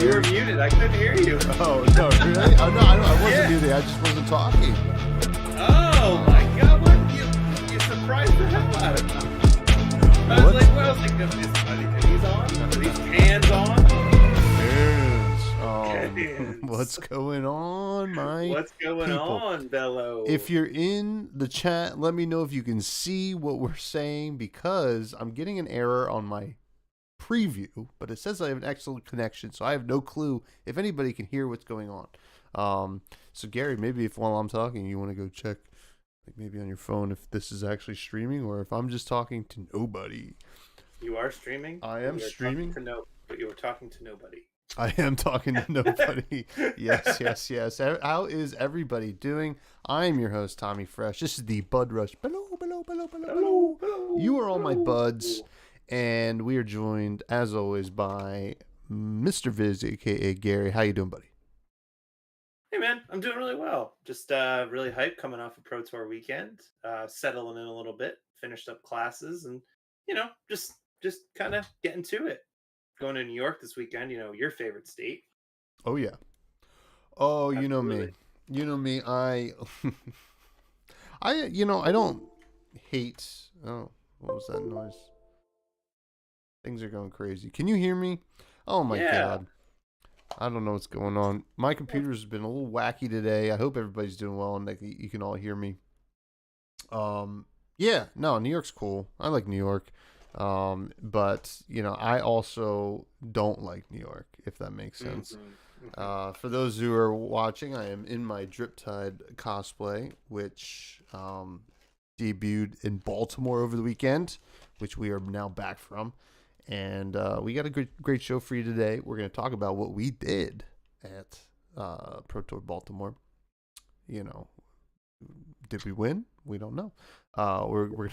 You were muted. I couldn't hear you. Oh, no, really? Oh, no, I wasn't muted. I just wasn't talking. Oh, my God. What? You surprised the hell out of me. I was like, well, are these on? Are these hands on? Hands. Hands. What's going on, What's going on, Bellow? If you're in the chat, let me know if you can see what we're saying, because I'm getting an error on my preview, but it says I have an excellent connection, so I have no clue if anybody can hear what's going on. So Gary, maybe if while I'm talking you want to go check, like maybe on your phone, if this is actually streaming or if I'm just talking to nobody. You are streaming? I am streaming. But you were talking to nobody. I am talking to nobody. Yes. How is everybody doing? I am your host, Tommy Fresh. This is the Budrush. Bellow. You are all my buds. And we are joined, as always, by Mr. Viz, a.k.a. Gary. How you doing, buddy? Hey, man. I'm doing really well. Just really hyped coming off a Pro Tour weekend. Settling in a little bit. Finished up classes and, just kind of getting to it. Going to New York this weekend, your favorite state. Oh, yeah. Oh, Absolutely. You know me. You know me. I don't hate... Oh, what was that noise? Things are going crazy. Can you hear me? Oh my God. I don't know what's going on. My computer's been a little wacky today. I hope everybody's doing well and that you can all hear me. New York's cool. I like New York. But I also don't like New York, if that makes sense. For those who are watching, I am in my Driptide cosplay, which debuted in Baltimore over the weekend, which we are now back from. And we got a great show for you today. We're going to talk about what we did at Pro Tour Baltimore. Did we win? We don't know.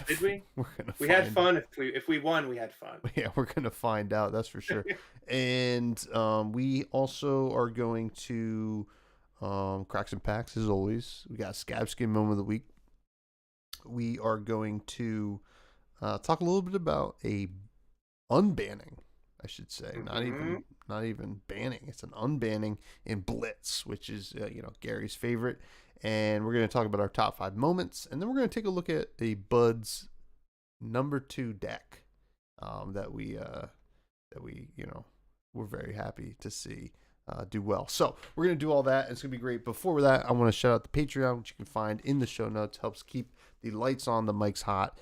Did we? We had fun. If we won, we had fun. Yeah, we're going to find out. That's for sure. And we also are going to crack some packs, as always. We got Scabskin moment of the week. We are going to talk a little bit about a unbanning, I should say. Not even banning. It's an unbanning in Blitz, which is Gary's favorite. And we're going to talk about our top 5 moments, and then we're going to take a look at a Bud's number 2 deck that we're very happy to see do well. So we're going to do all that, and it's going to be great. Before that, I want to shout out the Patreon, which you can find in the show notes. Helps keep the lights on, the mics hot.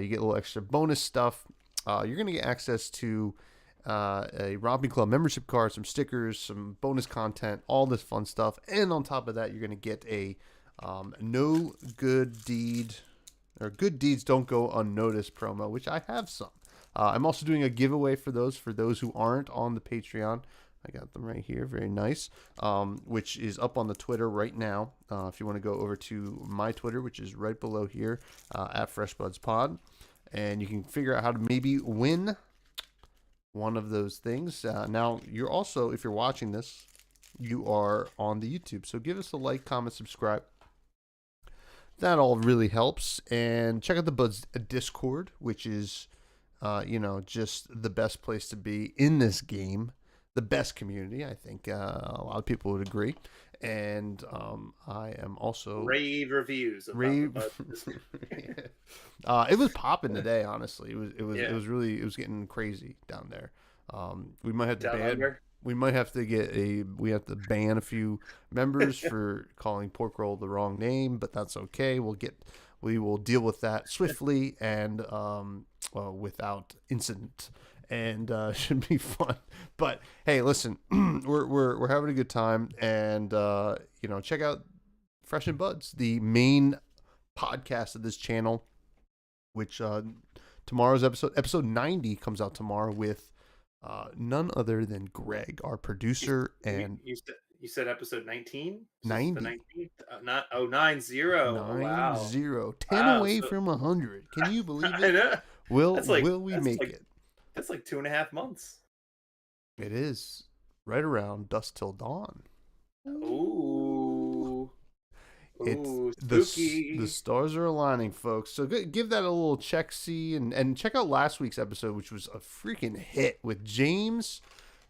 You get a little extra bonus stuff. You're going to get access to a Robbing Club membership card, some stickers, some bonus content, all this fun stuff. And on top of that, you're going to get a no good deed or good deeds don't go unnoticed promo, which I have some. I'm also doing a giveaway for those who aren't on the Patreon. I got them right here. Very nice. Which is up on the Twitter right now. If you want to go over to my Twitter, which is right below here at FreshBudsPod. And you can figure out how to maybe win one of those things. Now, you're also, if you're watching this, you are on the YouTube. So give us a like, comment, subscribe. That all really helps. And check out the Buds Discord, which is, just the best place to be in this game. The best community, I think a lot of people would agree. And I am also rave reviews. It was popping today. Honestly, it was getting crazy down there. We might have to ban a few members for calling pork roll the wrong name, but that's okay. We will deal with that swiftly and without incident. And should be fun. But hey, listen, we're having a good time, and check out Fresh and Buds, the main podcast of this channel, which tomorrow's episode 90 comes out tomorrow with none other than Greg, our producer. And you said episode 19? 90. The 19th? 90. Wow. 10 away from 100. Can you believe it? I know. Will we make it? That's like 2.5 months. It is. right around Dusk Till Dawn. Ooh. It's Ooh, the spooky. stars are aligning, folks. So give that a little check see and check out last week's episode, which was a freaking hit with James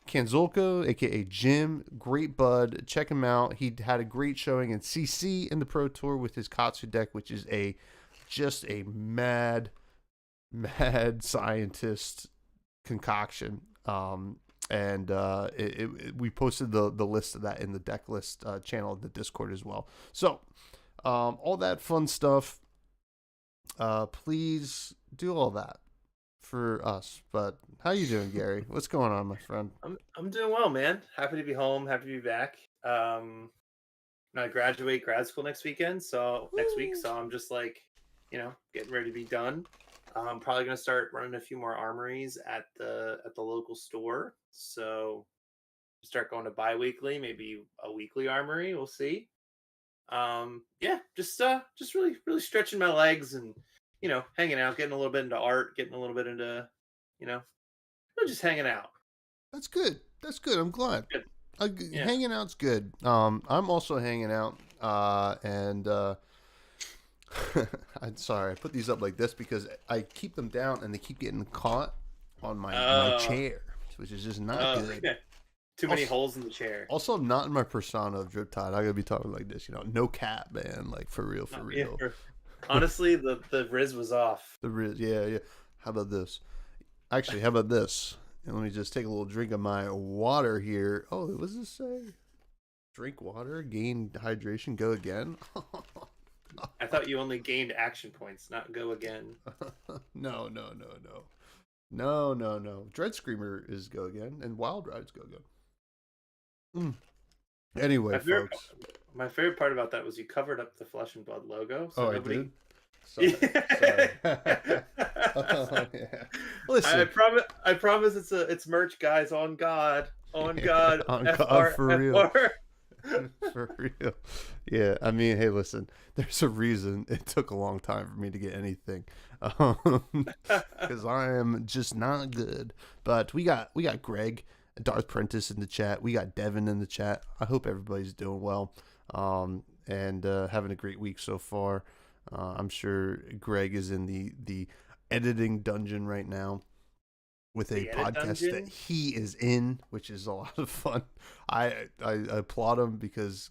Kanzolko, aka Jim. Great bud. Check him out. He had a great showing in CC in the Pro Tour with his Katsu deck, which is just a mad scientist concoction. And we posted the list of that in the deck list channel of the Discord as well. So all that fun stuff. Please do all that for us. But how you doing, Gary? What's going on, my friend? I'm doing well, man. Happy to be home. Happy to be back. I graduate grad school next week, so I'm just like, getting ready to be done. I'm probably gonna start running a few more armories at the local store. So start going to bi-weekly, maybe a weekly armory. We'll see. Yeah, just really stretching my legs and hanging out, getting a little bit into art, getting a little bit into just hanging out. That's good. That's good. I'm glad. Good. Yeah. Hanging out's good. I'm also hanging out. I'm sorry, I put these up like this because I keep them down and they keep getting caught on my chair, which is just not good. Okay. Too many holes in the chair. Also, not in my persona of Drip Tide. I gotta be talking like this, no cap, man. Like for real. Honestly, the Riz was off. The Riz, yeah. How about this? Actually, how about this? And let me just take a little drink of my water here. Oh, what does this say? Drink water, gain hydration, go again. I thought you only gained action points, not go again. No. Dread Screamer is go again, and Wild Ride's go again. Anyway, folks. My favorite part about that was you covered up the Flesh and Blood logo. So nobody... I did? Sorry. Oh, yeah. Listen, I promise it's merch, guys. On God. On God. On God, for real. For real. Yeah, I mean, hey, listen, there's a reason it took a long time for me to get anything. Because I am just not good. But we got Greg, Darth Prentice in the chat. We got Devin in the chat. I hope everybody's doing well. And having a great week so far. I'm sure Greg is in the editing dungeon right now with a podcast that he is in, which is a lot of fun. I applaud him because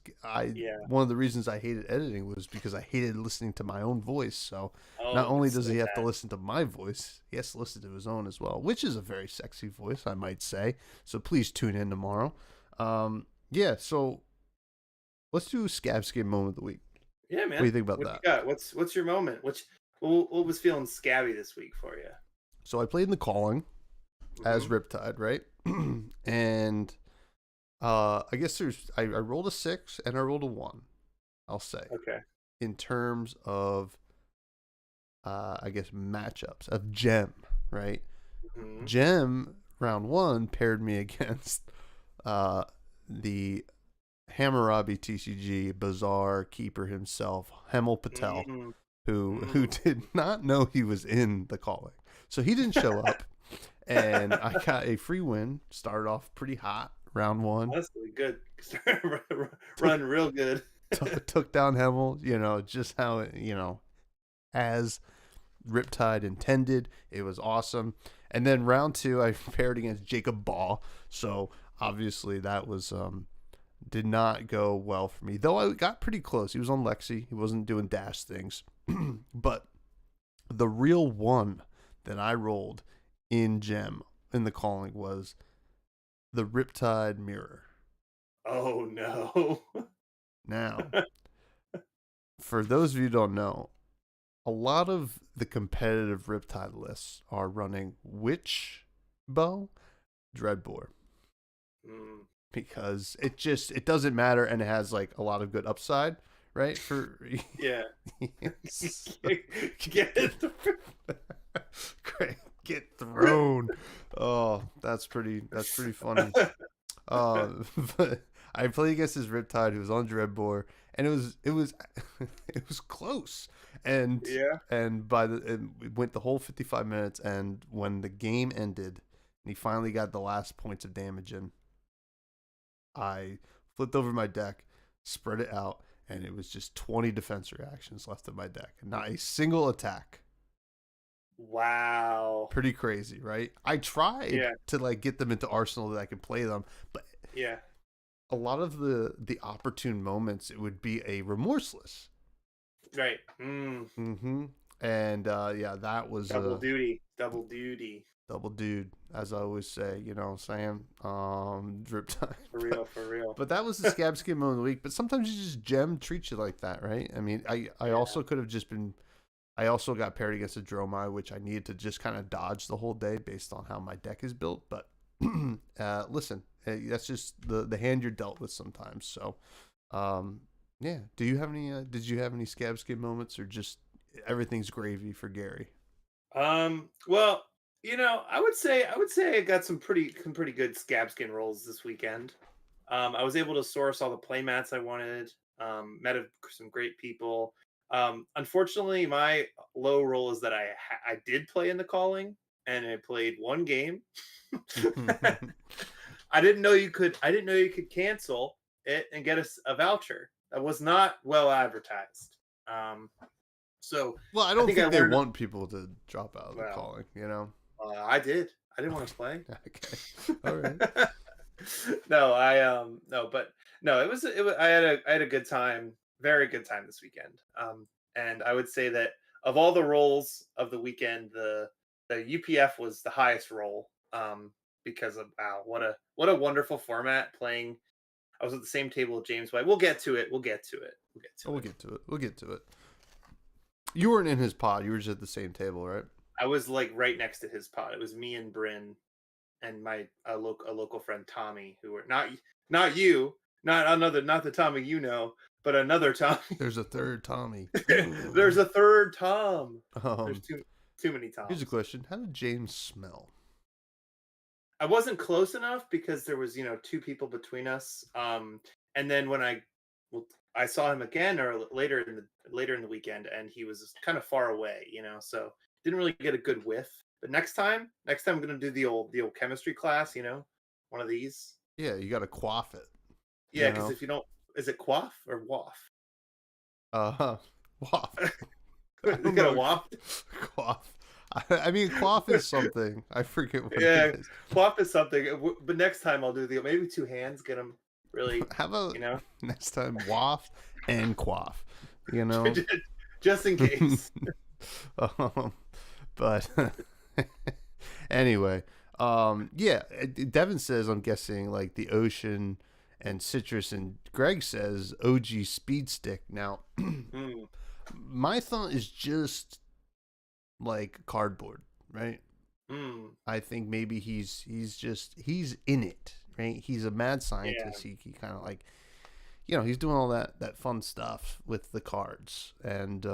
one of the reasons I hated editing was because I hated listening to my own voice. So not only does he have to listen to my voice, he has to listen to his own as well, which is a very sexy voice, I might say. So please tune in tomorrow. So let's do Scabskin moment of the week. Yeah, man. What do you think about that? You got? What's your moment? What was feeling scabby this week for you? So I played in the Calling as Riptide, right? And I guess I rolled a 6 and I rolled a 1, I'll say. Okay. In terms of I guess matchups of Gem, right? Mm-hmm. Gem round 1 paired me against the Hammurabi TCG Bazaar keeper himself, Hemel Patel, who did not know he was in the Calling. So he didn't show up. And I got a free win. Started off pretty hot, round 1. That's really good. Run real good. Took down Hemel, just how it, as Riptide intended. It was awesome. And then round 2, I paired against Jacob Ball. So obviously that was did not go well for me. Though I got pretty close. He was on Lexi. He wasn't doing dash things. But the real one that I rolled in Gem in the Calling was the Riptide Mirror. Oh no. Now, for those of you who don't know, a lot of the competitive Riptide lists are running which bow? Dreadbore. Because it doesn't matter, and it has like a lot of good upside, right? For get thrown. Oh, that's pretty funny. But I played against this Riptide who was on Dreadbore, and it was close. And it went the whole 55 minutes, and when the game ended, and he finally got the last points of damage in, I flipped over my deck, spread it out, and it was just 20 defense reactions left in my deck. Not a single attack. Wow. Pretty crazy, right? I tried to like get them into Arsenal that I could play them, but a lot of the opportune moments, it would be a remorseless. Right. Mm-hmm. And that was double duty, as I always say. You know what I'm saying? Drip time. For real. But that was the Scabskin moment of the week. But sometimes you just gem treats you like that, right? I mean, I also could have just been. I also got paired against a Dromai, which I needed to just kind of dodge the whole day based on how my deck is built. But listen, that's just the hand you're dealt with sometimes. So, do you have any? Did you have any Scabskin moments, or just everything's gravy for Gary? Well, I would say I got some pretty good Scabskin rolls this weekend. I was able to source all the playmats I wanted. Met some great people. Unfortunately, my low roll is that I did play in the calling, and I played one game. I didn't know you could cancel it and get a voucher. That was not well advertised. So I don't think they want people to drop out of the calling. I did. I didn't want to play. Okay, all right. It was. I had a good time. Very good time this weekend. And I would say that of all the rolls of the weekend, the UPF was the highest roll. Because of what a wonderful format playing. I was at the same table with James White. We'll get to it. We'll get to it. You weren't in his pod. You were just at the same table, right? I was like right next to his pod. It was me and Bryn and a local friend Tommy, who were not you, not the Tommy but another Tommy. There's a third Tommy. There's a third Tom. There's too many Toms. Here's a question: how did James smell? I wasn't close enough because there was two people between us. And then when I saw him again or later in the weekend, and he was kind of far away, so didn't really get a good whiff. But next time I'm gonna do the old chemistry class, one of these. Yeah, you got to quaff it. Yeah, because if you don't, is it quaff or waff? Waff. You got a waff? Quaff. I mean, quaff is something. I forget what it is. Quaff is something. But next time I'll do maybe two hands, get them really. How about next time waft and quaff? Just in case. But anyway, Devin says, I'm guessing like the ocean and citrus, and Greg says OG speed stick. Now, my thought is just like cardboard, right? I think maybe he's in it, right? He's a mad scientist. He kind of like, he's doing all that fun stuff with the cards, and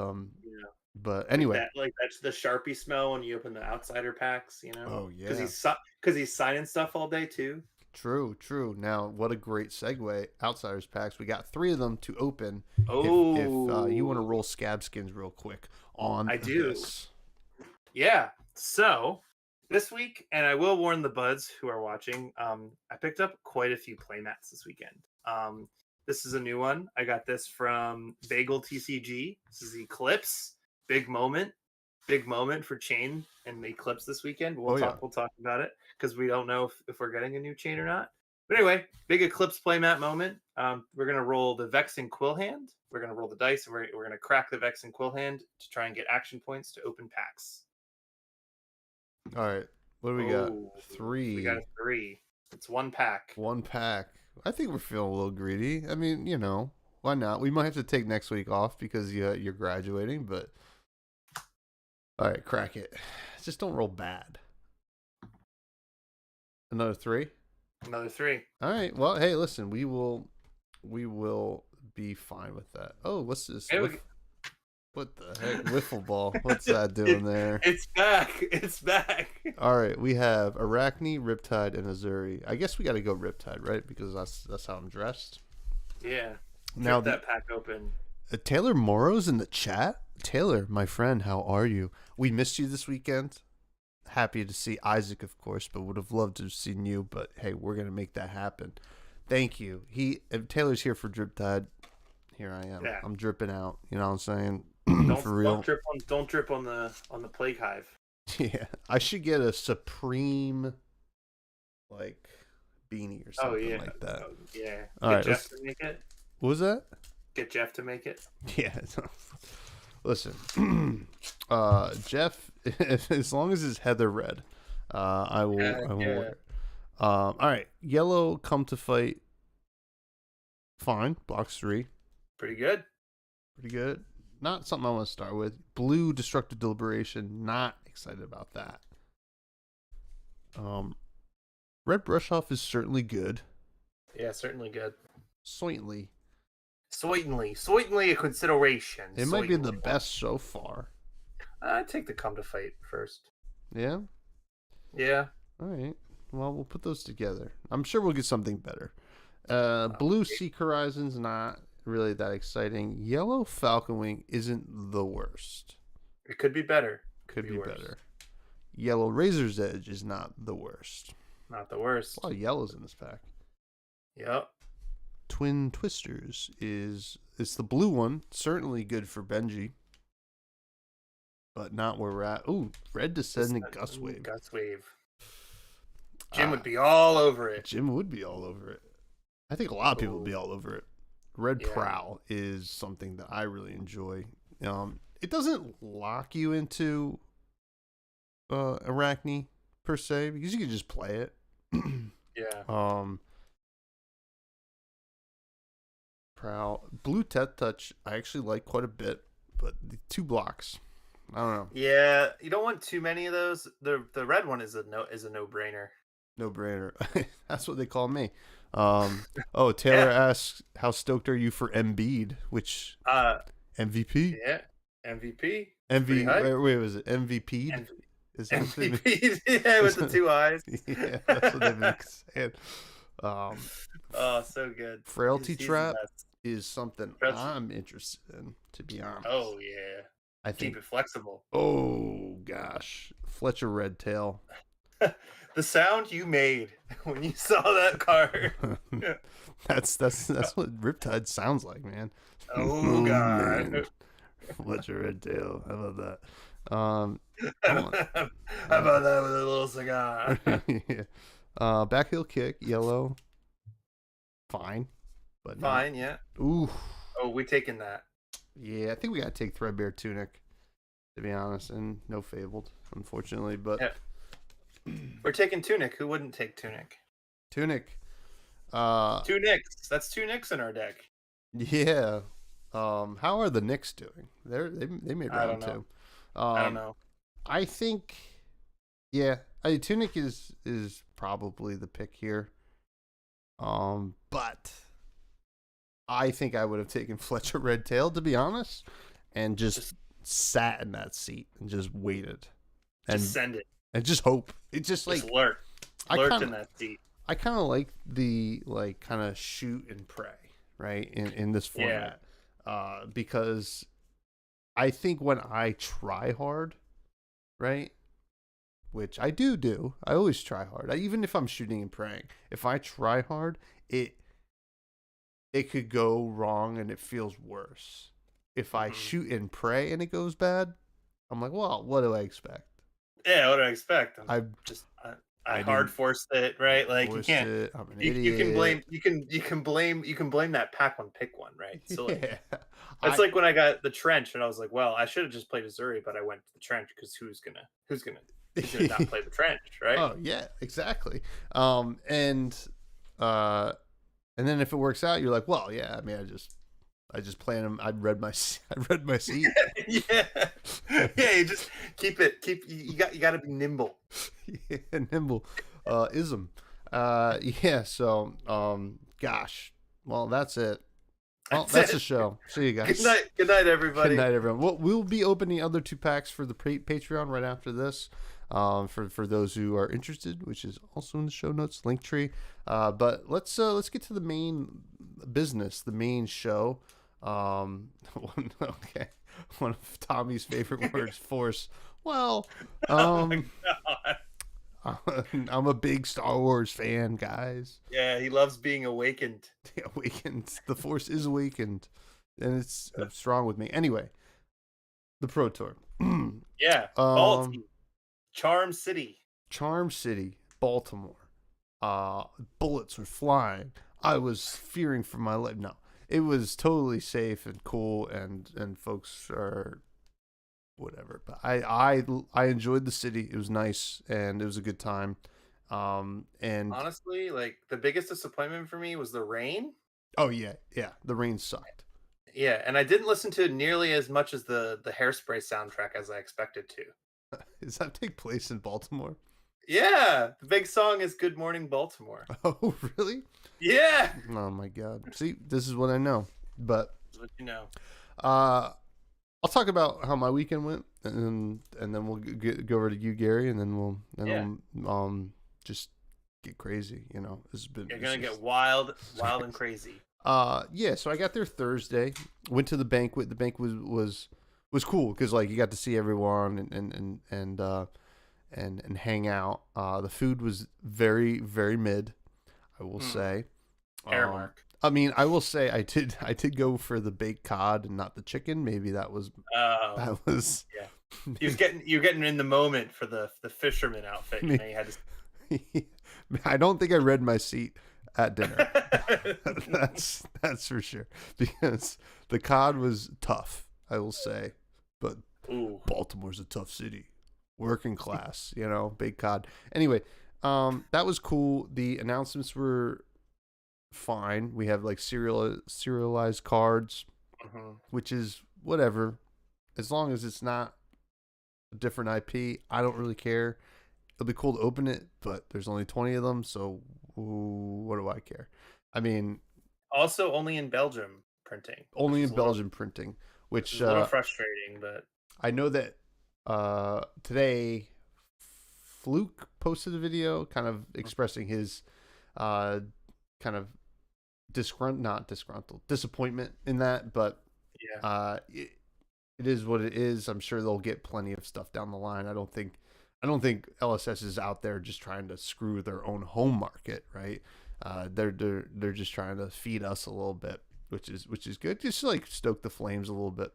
but anyway, that's the Sharpie smell when you open the outsider packs, Oh yeah, because he's signing stuff all day too. True. Now, what a great segue. Outsiders packs. We got 3 of them to open. Oh, if you want to roll Scabskins real quick on I do. This. Yeah. So this week, and I will warn the buds who are watching, I picked up quite a few playmats this weekend. This is a new one. I got this from Bagel TCG. This is Eclipse. Big moment for Chain and Eclipse this weekend. We'll talk about it because we don't know if we're getting a new Chain or not. But anyway, big Eclipse playmat moment. We're gonna roll the Vex and Quill hand. We're gonna roll the dice, and we're gonna crack the Vex and Quill hand to try and get action points to open packs. All right, what do we got? 3. We got a 3. It's one pack. One pack. I think we're feeling a little greedy. I mean, why not? We might have to take next week off because you're graduating, but. All right, crack it. Just don't roll bad. Another 3? Another 3. All right. Well, hey, listen, we will be fine with that. Oh, what's this? What the heck? Wiffle ball. What's that doing there? It's back. All right, we have Arachne, Riptide, and Azuri. I guess we got to go Riptide, right? Because that's how I'm dressed. Yeah. Now that pack open. Taylor Morrow's in the chat. Taylor, my friend, how are you? We missed you this weekend. Happy to see Isaac, of course, but would have loved to have seen you. But hey, we're gonna make that happen. Thank you. Taylor's here for Drip Tide. Here I am. Yeah. I'm dripping out. You know what I'm saying? For real. Don't drip on the plague hive. Yeah, I should get a Supreme like beanie or something like that. Oh, yeah. All Get right, Jeff to make it. What was that? Get Jeff to make it. Yeah. Listen, Jeff, as long as it's heather red, I will wear it. All right, yellow come to fight. Fine, blocks 3. Pretty good. Pretty good. Not something I want to start with. Blue destructive deliberation. Not excited about that. Red brush off is certainly good. Yeah, certainly good. Certainly a consideration. It might be the best so far. I'd take the come to fight first. Yeah? Yeah. All right. Well, we'll put those together. I'm sure we'll get something better. Blue Seek Horizon's not really that exciting. Yellow Falcon Wing isn't the worst. It could be better. Could be better. Yellow Razor's Edge is not the worst. Not the worst. A lot of yellows in this pack. Yep. Twin Twisters it's the blue one. Certainly good for Benji. But not where we're at. Ooh, Red Descendant Gust Wave. Gust Wave. Jim would be all over it. Jim would be all over it. I think a lot of people would be all over it. Red Prowl is something that I really enjoy. It doesn't lock you into Arachne per se, because you can just play it. Yeah. Prowl. Blue Tet Touch I actually like quite a bit, but the 2 blocks, I don't know. Yeah, you don't want too many of those. The red one is a no-brainer. No brainer. That's what they call me. Taylor asks, how stoked are you for Embiid? Which MVP? Yeah, MVP. Wait, was it MVP? Is that MVP? Yeah, with the 2 eyes. Yeah, that's what they've been saying. So good. Frailty Trap is something I'm interested in, to be honest. Oh yeah. I think keep it flexible. Oh gosh, Fletcher Redtail. The sound you made when you saw that card. that's what Riptide sounds like, man. Oh god. Man. Fletcher Redtail. How about that? How about that with a little cigar? Yeah. Backheel kick, yellow. Fine. But fine, yeah. Ooh. Oh, we taking that. Yeah, I think we gotta take Threadbare Tunic, to be honest, and no Fabled, unfortunately, but we're taking Tunic. Who wouldn't take Tunic? Tunic. 2 Nicks. That's 2 Nicks in our deck. Yeah. How are the Knicks doing? They made round 2. I don't know. I think Tunic is probably the pick here. But I think I would have taken Fletcher Redtail, to be honest, and just sat in that seat and just waited. And just send it. And just hope. It's just like lurk in that seat. I kind of like the kind of shoot and pray, right? In this format. Yeah. Because I think when I try hard, right? Which I do. I always try hard. Even if I'm shooting and praying. If I try hard, it could go wrong and it feels worse. If I shoot and pray and it goes bad, I'm like, well, what do I expect? Yeah, what do I expect? I hard forced it, right? Like you can't. I'm an idiot. You can blame that pack one pick one, right? So yeah. It's like when I got the trench and I was like, well, I should have just played Missouri, but I went to the trench because who's gonna not play the trench, right? Oh yeah, exactly. And then if it works out, you're like, well, yeah. I mean, I just planned them. I read my seat. Yeah. You just keep it. You got to be nimble. Yeah, nimble. Ism. Yeah. So, gosh. Well, that's it. Well, that's the show. See you guys. Good night, everybody. Good night, everyone. We'll be opening other 2 packs for the Patreon right after this. For those who are interested, which is also in the show notes, Linktree. But let's get to the main business, the main show. Okay. One of Tommy's favorite words, force. Well, I'm a big Star Wars fan, guys. Yeah, he loves being awakened. Awakened. The Force is awakened, and it's strong with me. Anyway, the Pro Tour. Yeah, um, Balti, Charm City. Charm City, Baltimore. Bullets were flying. I was fearing for my life. No, it was totally safe and cool, and folks are whatever. But I enjoyed the city. It was nice and it was a good time. And Honestly, like the biggest disappointment for me was the rain. oh yeah, the rain sucked. Yeah, and I didn't listen to it nearly as much as the Hairspray soundtrack as I expected to. Does that take place in Baltimore? Yeah, the big song is "Good Morning Baltimore." Oh really? Yeah, Oh my god. See, this is what I know. But that's what you know. I'll talk about how my weekend went, and then we'll go over to you, Gary, and then we'll just get crazy. You know, this has been. You're gonna get wild and crazy. Yeah. So I got there Thursday. Went to the banquet. The banquet was cool because like you got to see everyone and hang out. The food was very very mid, I will say. Airmark. I mean, I will say I did go for the baked cod and not the chicken. Maybe that was Yeah. You're getting in the moment for the fisherman outfit. You know, you had to. I don't think I read my seat at dinner. that's for sure, because the cod was tough, I will say. But Ooh. Baltimore's a tough city, working class, you know, baked cod. Anyway, that was cool. The announcements were fine. We have like serialized cards, which is whatever, as long as it's not a different IP. I don't really care. It'll be cool to open it, but there's only 20 of them, so what do I care? I mean, also only in Belgium printing. Only in Belgium printing, which is a little frustrating, but I know that today Fluke posted a video kind of expressing his kind of disappointment in that, but yeah, it is what it is. I'm sure they'll get plenty of stuff down the line. I don't think LSS is out there just trying to screw their own home market, right? They're just trying to feed us a little bit, which is good. Just to, like, stoke the flames a little bit.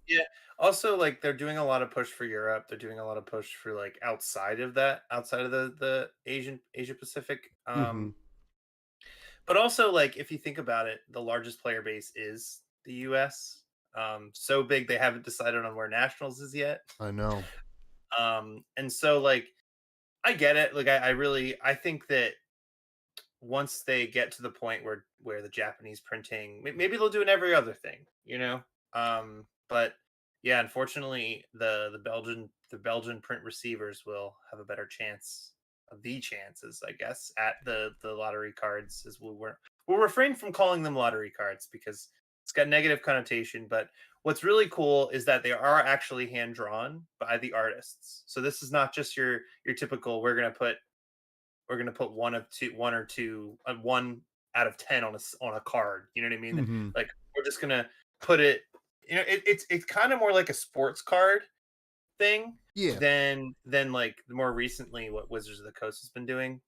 Yeah. Also, like, they're doing a lot of push for Europe. They're doing a lot of push for like outside of the Asia Pacific. But also, like, if you think about it, the largest player base is the US. So big they haven't decided on where nationals is yet. I know. And so, like, I get it. Like, I think that once they get to the point where the Japanese printing, maybe they'll do an every other thing, you know. But yeah, unfortunately, the Belgian print receivers will have a better chance of the chances, I guess, at the lottery cards, as we'll refrain from calling them lottery cards because it's got negative connotation. But what's really cool is that they are actually hand drawn by the artists. So this is not just your typical we're gonna put one or two, 1 out of 10 on a card. You know what I mean? Like, we're just gonna put it. You know, it's kind of more like a sports card thing, than like more recently what Wizards of the Coast has been doing.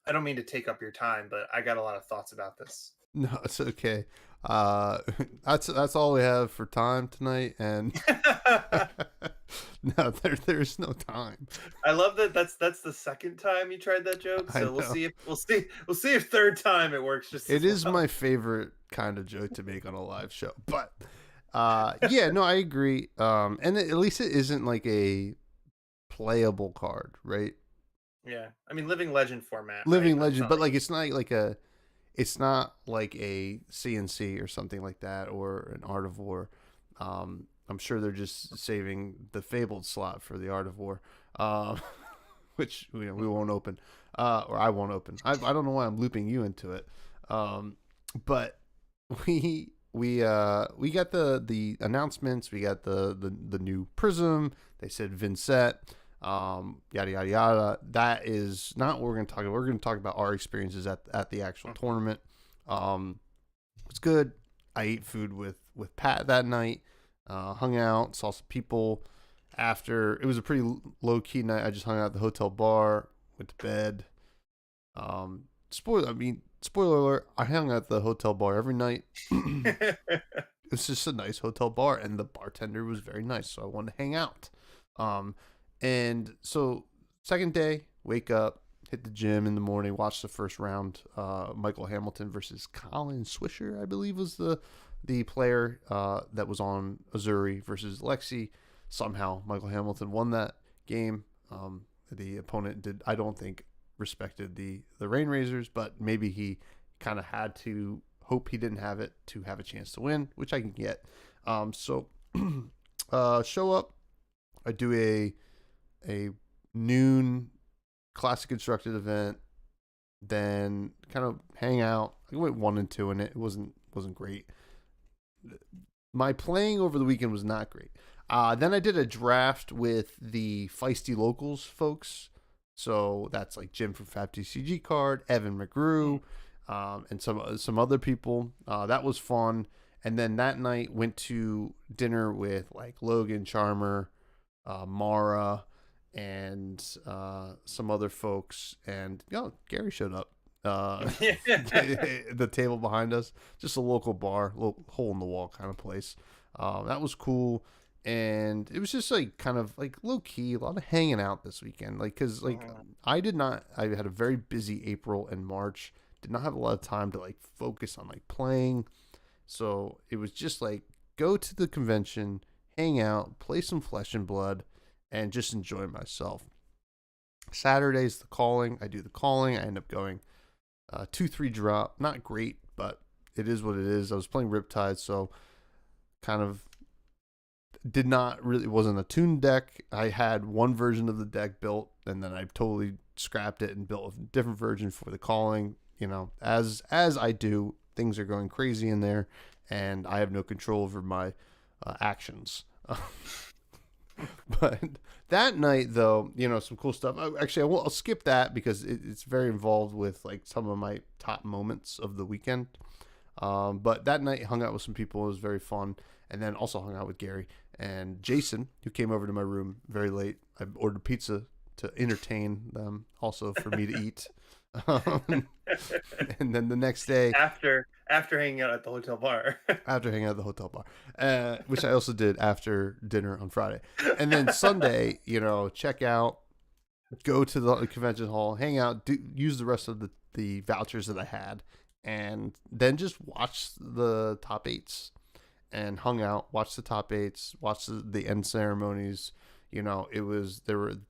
I don't mean to take up your time, but I got a lot of thoughts about this. No, it's okay. That's all we have for time tonight, and no, there's no time. I love that. That's the second time you tried that joke. So we'll see if third time it works. It is my favorite kind of joke to make on a live show, but yeah, no, I agree. And at least it isn't like a playable card, right? Yeah, I mean, Living Legend format. Living Legend, but like it's not like a CNC or something like that, or an Art of War. I'm sure they're just saving the Fabled slot for the Art of War, which we won't open, or I won't open. I don't know why I'm looping you into it, but we got the announcements. We got the new Prism. They said Vincent. Yada yada yada. That is not what we're going to talk about. We're going to talk about our experiences at the actual tournament. It's good. I ate food with Pat that night. Hung out, saw some people. after it was a pretty low key night. I just hung out at the hotel bar, went to bed. Spoiler alert, I hung out at the hotel bar every night. It's just a nice hotel bar, and the bartender was very nice, so I wanted to hang out. Um, and so second day, wake up, hit the gym in the morning, watch the first round. Michael Hamilton versus Colin Swisher, I believe, was the player that was on Azuri versus Lexi. Somehow, Michael Hamilton won that game. The opponent did, I don't think, respected the Rain Razors, but maybe he kind of had to hope he didn't have it to have a chance to win, which I can get. So show up. I do a noon classic constructed event, then kind of hang out. I went 1 and 2 and it wasn't great. My playing over the weekend was not great. Then I did a draft with the Feisty Locals folks. So that's like Jim from Fab TCG Card, Evan McGrew, and some other people. That was fun. And then that night went to dinner with like Logan Charmer, Mara, and some other folks. And Gary showed up. The table behind us, just a local bar, little hole in the wall kind of place. That was cool. And it was just like kind of like low key, a lot of hanging out this weekend. Like, cause like I had a very busy April and March, did not have a lot of time to like focus on like playing. So it was just like go to the convention, hang out, play some Flesh and Blood, and just enjoy myself. Saturday's the calling. I do the calling. I end up going 2-3 drop. Not great, but it is what it is. I was playing Riptide, so kind of did not really, it wasn't a tuned deck. I had one version of the deck built, and then I totally scrapped it and built a different version for the calling. As I do, things are going crazy in there, and I have no control over my actions. But that night, though, some cool stuff. Actually, I'll skip that because it's very involved with like some of my top moments of the weekend. But that night, hung out with some people. It was very fun, and then also hung out with Gary and Jason, who came over to my room very late. I ordered pizza to entertain them, also for me to eat. And then the next day, after hanging out at the hotel bar. Which I also did after dinner on Friday. And then Sunday, check out, go to the convention hall, hang out, use the rest of the vouchers that I had, and then just watch the top eights and hung out, watched the top eights, watched the end ceremonies.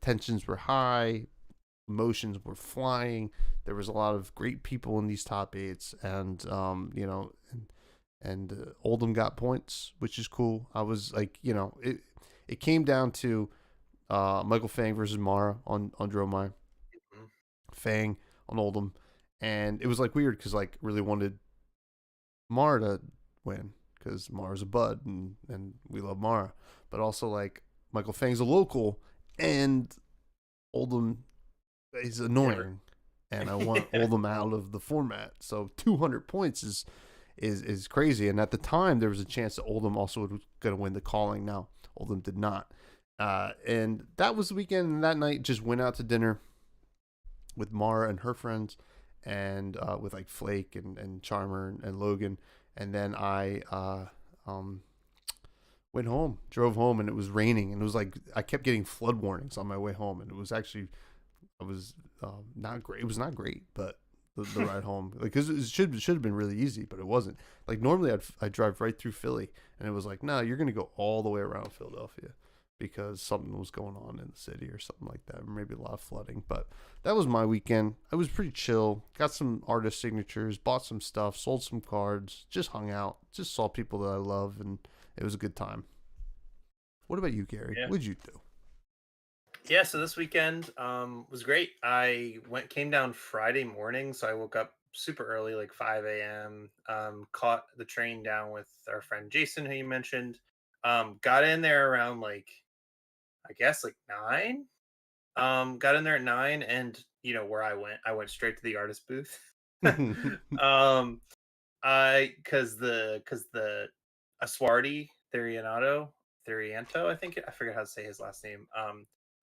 Tensions were high, emotions were flying. There was a lot of great people in these top eights, and Oldham got points, which is cool. I was like, it came down to Michael Fang versus Mara on Dromai, Fang on Oldham, and it was like weird because like really wanted Mara to win because Mara's a bud and we love Mara, but also like Michael Fang's a local and Oldham is annoying, and I want Oldham out of the format. So 200 points is crazy. And at the time, there was a chance that Oldham also was going to win the calling. Now Oldham did not, and that was the weekend. And that night, just went out to dinner with Mara and her friends, and with like Flake and Charmer and Logan. And then I went home, drove home, and it was raining, and it was like I kept getting flood warnings on my way home, and it was actually. It was not great. It was not great, but the ride home, like, cause it should have been really easy, but it wasn't. Like normally I'd drive right through Philly, and it was like, no, you're gonna go all the way around Philadelphia because something was going on in the city or something like that, or maybe a lot of flooding. But that was my weekend. I was pretty chill. Got some artist signatures, bought some stuff, sold some cards, just hung out, just saw people that I love, and it was a good time. What about you, Gary? Yeah. What'd you do? Yeah, so this weekend was great. I came down Friday morning, so I woke up super early, like 5 a.m. Caught the train down with our friend Jason, who you mentioned. Got in there around like I guess like 9. Got in there at 9, and where I went straight to the artist booth. um, because the Aswardi Therianato Therianto, I forget how to say his last name,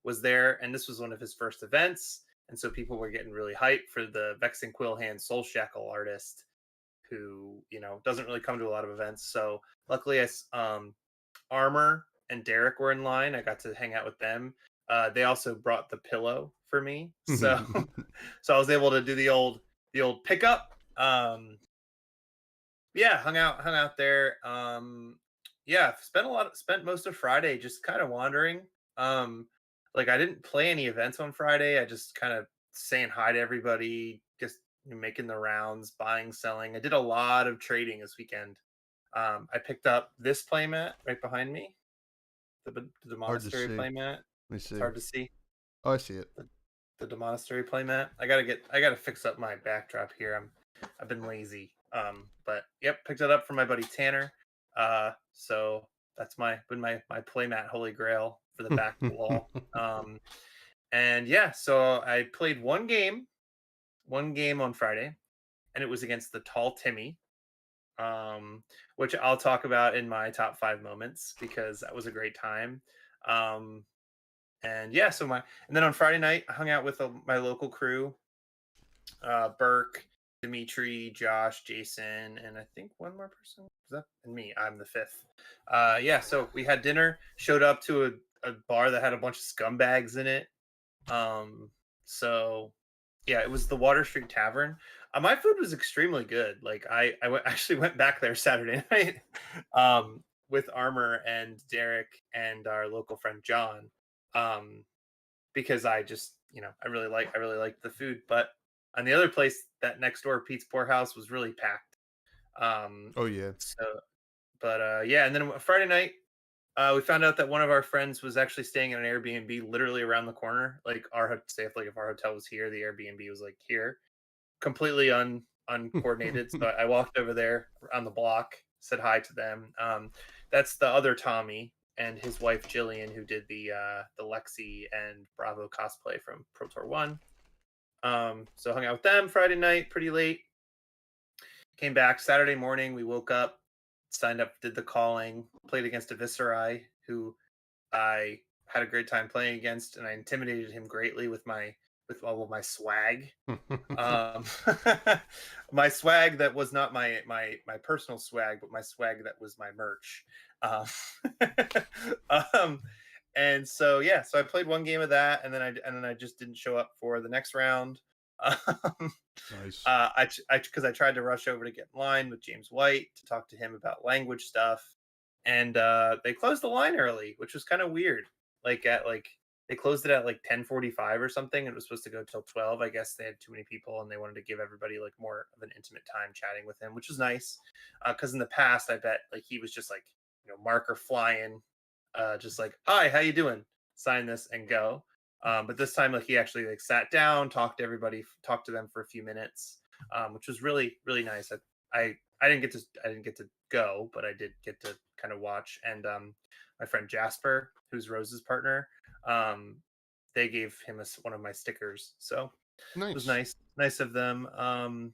was there, and this was one of his first events, and so people were getting really hyped for the Vexing Quillhand Soul Shackle artist, who doesn't really come to a lot of events. So luckily, Armor and Derek were in line. I got to hang out with them. They also brought the pillow for me, so so I was able to do the old pickup. Yeah, hung out there. Yeah, spent most of Friday just kind of wandering. Like I didn't play any events on Friday. I just kind of saying hi to everybody, just making the rounds, buying, selling. I did a lot of trading this weekend. I picked up this playmat right behind me, the Hard to monastery see. Let playmat. me It's see. hard to see Oh, I see it. the monastery playmat. I gotta fix up my backdrop here. I've been lazy. But yep, picked it up from my buddy Tanner. So that's been my playmat holy grail for the back wall. And yeah, so I played one game on Friday, and it was against the Tall Timmy, which I'll talk about in my top 5 moments because that was a great time. Um, and yeah, and then on Friday night, I hung out with my local crew, Burke, Dimitri, Josh, Jason, and I think one more person. Is that and me? I'm the fifth. Yeah, so we had dinner. Showed up to a bar that had a bunch of scumbags in it. So yeah, it was the Water Street Tavern. My food was extremely good. Like actually went back there Saturday night, with Armor and Derek and our local friend John, because I just I really liked the food. But on the other place, that next door Pete's Poorhouse was really packed. Oh yeah. So, but yeah, and then Friday night, we found out that one of our friends was actually staying in an Airbnb literally around the corner. Like if our hotel was here, the Airbnb was like here, completely uncoordinated. So I walked over there on the block, said hi to them. That's the other Tommy and his wife Jillian, who did the Lexi and Bravo cosplay from Pro Tour One. So hung out with them Friday night, pretty late. Came back Saturday morning. We woke up, signed up, did the calling, played against a Viscerai, who I had a great time playing against, and I intimidated him greatly with all of my swag. Um, my swag that was not my personal swag, but my swag that was my merch. Um, and so yeah, so I played one game of that, and then I just didn't show up for the next round. Nice. Because I tried to rush over to get in line with James White to talk to him about language stuff, and they closed the line early, which was kind of weird. They closed it at like 10:45 or something. It was supposed to go till 12. I guess they had too many people and they wanted to give everybody like more of an intimate time chatting with him, which was nice. Because in the past, I bet like he was just like marker flying, just like, hi, how you doing? Sign this and go. But this time, like he actually like sat down, talked to everybody, talked to them for a few minutes, which was really really nice. I didn't get to go, but I did get to kind of watch. And my friend Jasper, who's Rose's partner, they gave him one of my stickers, so it was Nice. nice of them. And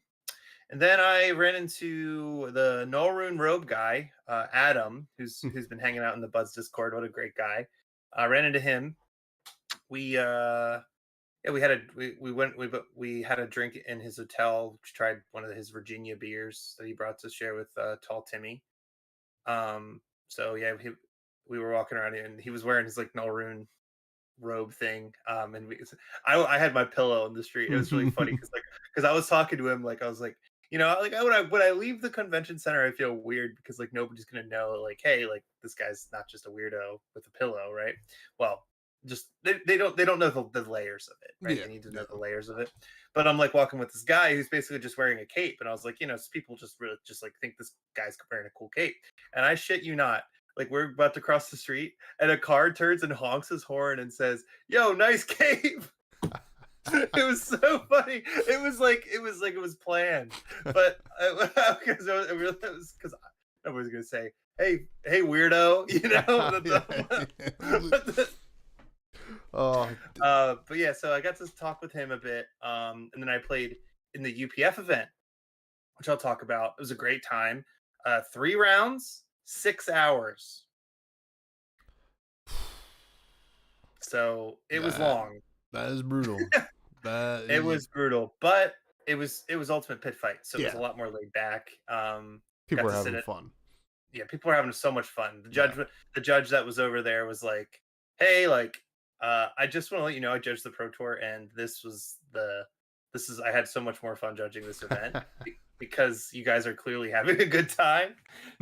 then I ran into the Nullrune Robe guy, Adam, who's been hanging out in the Buds Discord. What a great guy! I ran into him. We yeah, we had a drink in his hotel. Tried one of his Virginia beers that he brought to share with Tall Timmy. So yeah, we were walking around and he was wearing his like Nullrune robe thing. And I had my pillow in the street. It was really funny because I was talking to him, like I was like, like when I leave the convention center, I feel weird because like nobody's gonna know like, hey, like this guy's not just a weirdo with a pillow, right? Well, just they don't know the layers of it, right? Yeah. They need to Yeah. know the layers of it. But I'm like walking with this guy who's basically just wearing a cape, and I was like, people just really just like think this guy's wearing a cool cape, and I shit you not. Like we're about to cross the street, and a car turns and honks his horn and says, "Yo, nice cape." It was so funny. It was planned, but because it was because nobody's gonna say, "Hey, weirdo," Oh. But yeah, so I got to talk with him a bit, and then I played in the UPF event, which I'll talk about. It was a great time. 3 rounds, 6 hours. So it was That long. that is brutal. That It is was brutal, but it was ultimate pit fight, so it was a yeah. lot more laid back. People Got are to sit having at fun. Yeah, people were having so much fun. Yeah. The judge that was over there was like, "Hey, like, I just want to let you know I judged the Pro Tour, and this is I had so much more fun judging this event because you guys are clearly having a good time."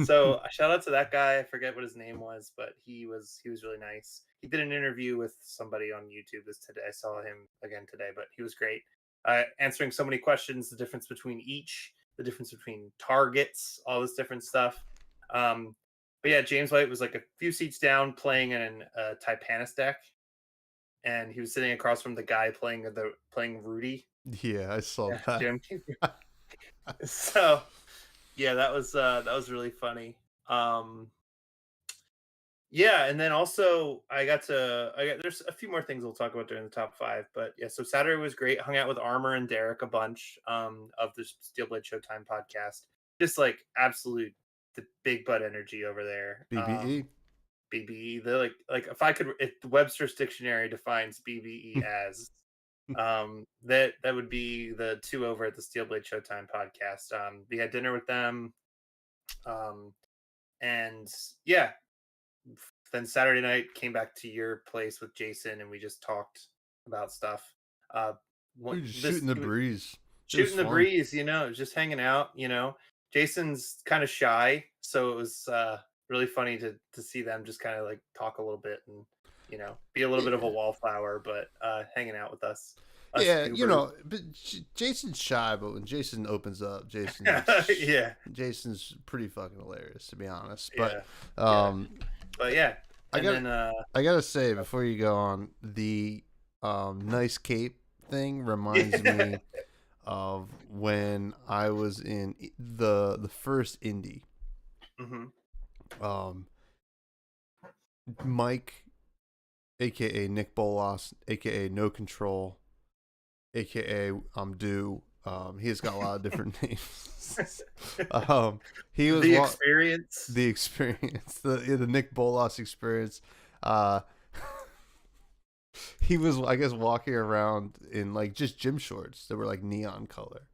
So shout out to that guy. I forget what his name was, but he was really nice. He did an interview with somebody on YouTube this today. I saw him again today, but he was great. Answering so many questions, the difference between each, the difference between targets, all this different stuff. But yeah, James White was like a few seats down playing in a Typanis deck, and he was sitting across from the guy playing Rudy. Yeah, I saw Yeah, that. Jim. So yeah, that was really funny. Yeah, and then also there's a few more things we'll talk about during the top five, but yeah, so Saturday was great. Hung out with Armor and Derek a bunch of the Steelblade Showtime podcast. Just like absolute the big butt energy over there. BBE. BBE, if the Webster's dictionary defines BBE as that would be the two over at the Steelblade Showtime podcast. We had dinner with them, and yeah, then Saturday night came back to your place with Jason, and we just talked about stuff. Uh, We were just this shooting the breeze. It was shooting the fun. breeze, just hanging out. Jason's kind of shy, so it was really funny to see them just kind of like talk a little bit and be a little bit of a Yeah. wallflower, but hanging out with us. Yeah, goobers. but Jason's shy, but when Jason opens up, Yeah, Jason's pretty fucking hilarious, to be honest. yeah, But yeah. But yeah, I and got then I gotta say before you go on, the nice cape thing reminds me of when I was in the first indie. hmm Um, Mike, aka Nick Bolas, aka No Control, aka I'm Due. He has got a lot of different names. He was the experience. the experience, the Nick Bolas experience. Uh, he was, I guess, walking around in like just gym shorts that were like neon color.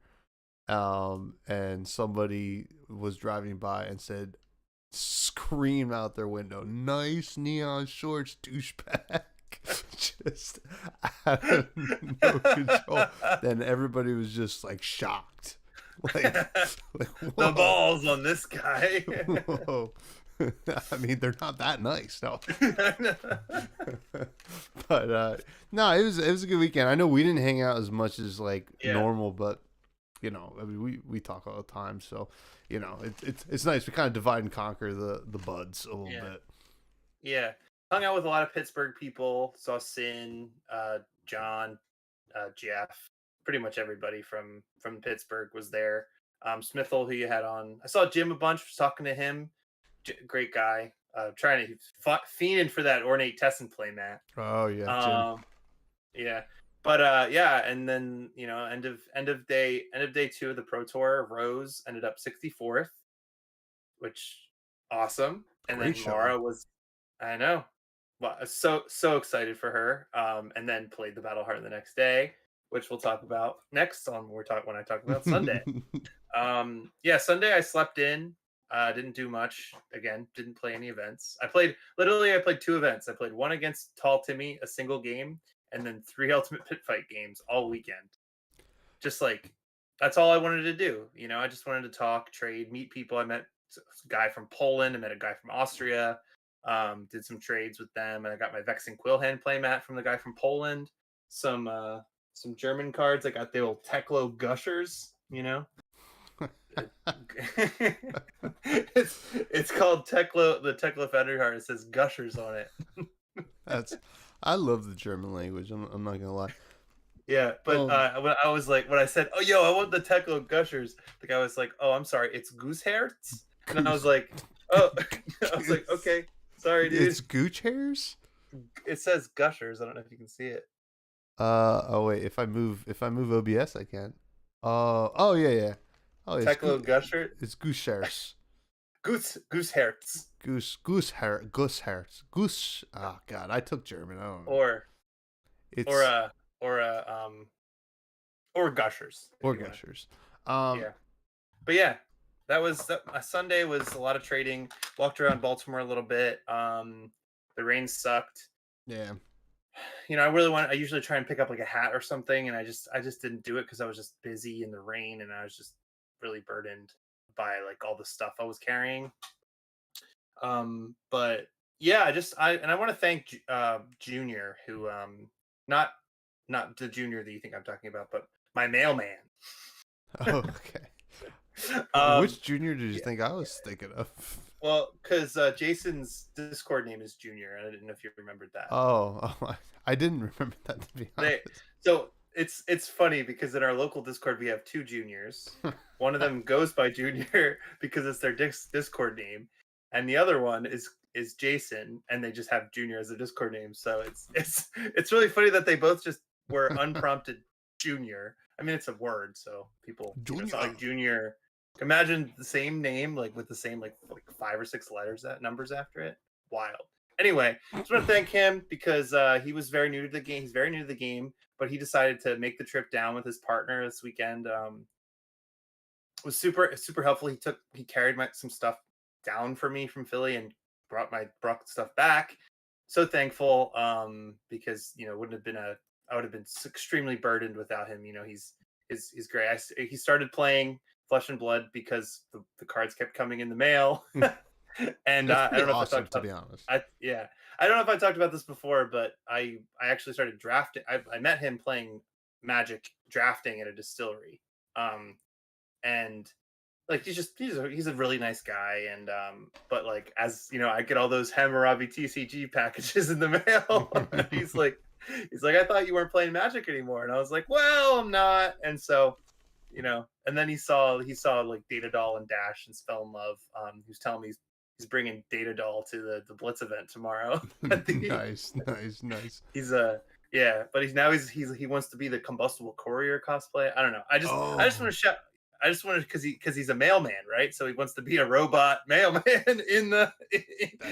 And somebody was driving by and screamed out their window, "Nice neon shorts, douchebag." Just out of no control. Then everybody was just like shocked. Like The balls on this guy. whoa. I mean, they're not that nice, no. But no, it was a good weekend. I know we didn't hang out as much as like normal, but I mean, we talk all the time, so it's nice. We kind of divide and conquer the buds a little bit. Yeah, hung out with a lot of Pittsburgh people. Saw Sin, John, Jeff, pretty much everybody from Pittsburgh was there. Smithel, who you had on, I saw Jim a bunch. Was talking to him. Great guy. Trying to fiending for that ornate Tessin play mat. Oh yeah, Jim. Yeah. But yeah, and then end of day 2 of the Pro Tour, Rose ended up 64th, which awesome. And Great then show. Mara was, I know, well, so excited for her. And then played the Battle Heart the next day, which we'll talk about next on when I talk about Sunday. Yeah, Sunday I slept in. Didn't do much. Again, didn't play any events. I played 2 events. I played one against Tall Timmy, a single game, and then 3 Ultimate Pit Fight games all weekend. Just like that's all I wanted to do. I just wanted to talk, trade, meet people. I met a guy from Poland. I met a guy from Austria. Did some trades with them, and I got my Vexen Quillhand playmat from the guy from Poland. Some German cards. I got the old Teklo Gushers. It's called Teklo, the Teklo Foundry Heart. It says Gushers on it. I love the German language. I'm not gonna lie. Yeah, but when I said, "Oh, yo, I want the Teklo Gushers," the guy was like, "Oh, I'm sorry, it's Gooseherz," and I was like, "Oh," I was like, "Okay, sorry, dude." It's Gooch hairs. It says Gushers. I don't know if you can see it. Oh wait, if I move OBS, I can. Oh yeah. Oh, Teklo Gusher. It's Gooshers. Goose Hertz. Goose. Oh God, I took German. I don't know. Or It's or uh or or Gushers if or you want to. Gushers. Yeah. But yeah, a Sunday was a lot of trading. Walked around Baltimore a little bit. The rain sucked. Yeah. I usually try and pick up like a hat or something, and I just didn't do it because I was just busy in the rain, and I was just really burdened by like all the stuff I was carrying. But yeah, I want to thank Junior, who not the Junior that you think I'm talking about, but my mailman. Oh, okay. Which Junior did you think I was thinking of? Well, because Jason's Discord name is Junior, and I didn't know if you remembered that. Oh, I didn't remember that, to be honest. So it's funny because in our local Discord we have two Juniors. One of them goes by Junior because it's their Discord name, and the other one is Jason, and they just have Junior as a Discord name. So it's really funny that they both just were unprompted Junior. I mean, it's a word, so people it's not like Junior. Imagine the same name, like with the same like 5 or 6 numbers after it. Wild. Anyway, I just want to thank him because he was very new to the game. He's very new to the game, but he decided to make the trip down with his partner this weekend. It was super helpful. He carried some stuff down for me from Philly and brought stuff back. So thankful because I would have been extremely burdened without him. He's great. He started playing Flesh and Blood because the cards kept coming in the mail. And I don't know awesome, if I talked about, to be honest. I don't know if I talked about this before, but I actually started drafting. I met him playing Magic drafting at a distillery. And like he's a really nice guy, and but like, as you know, I get all those Hammurabi TCG packages in the mail. he's like I thought you weren't playing Magic anymore, and I was like, well, I'm not. And so and then he saw like Data Doll and Dash and Spell and Love. He was telling me he's bringing Data Doll to the Blitz event tomorrow. Nice. He's but he wants to be the Combustible Courier cosplay. I don't know. I just want to shout. I just wanted because he's a mailman, right? So he wants to be a robot mailman that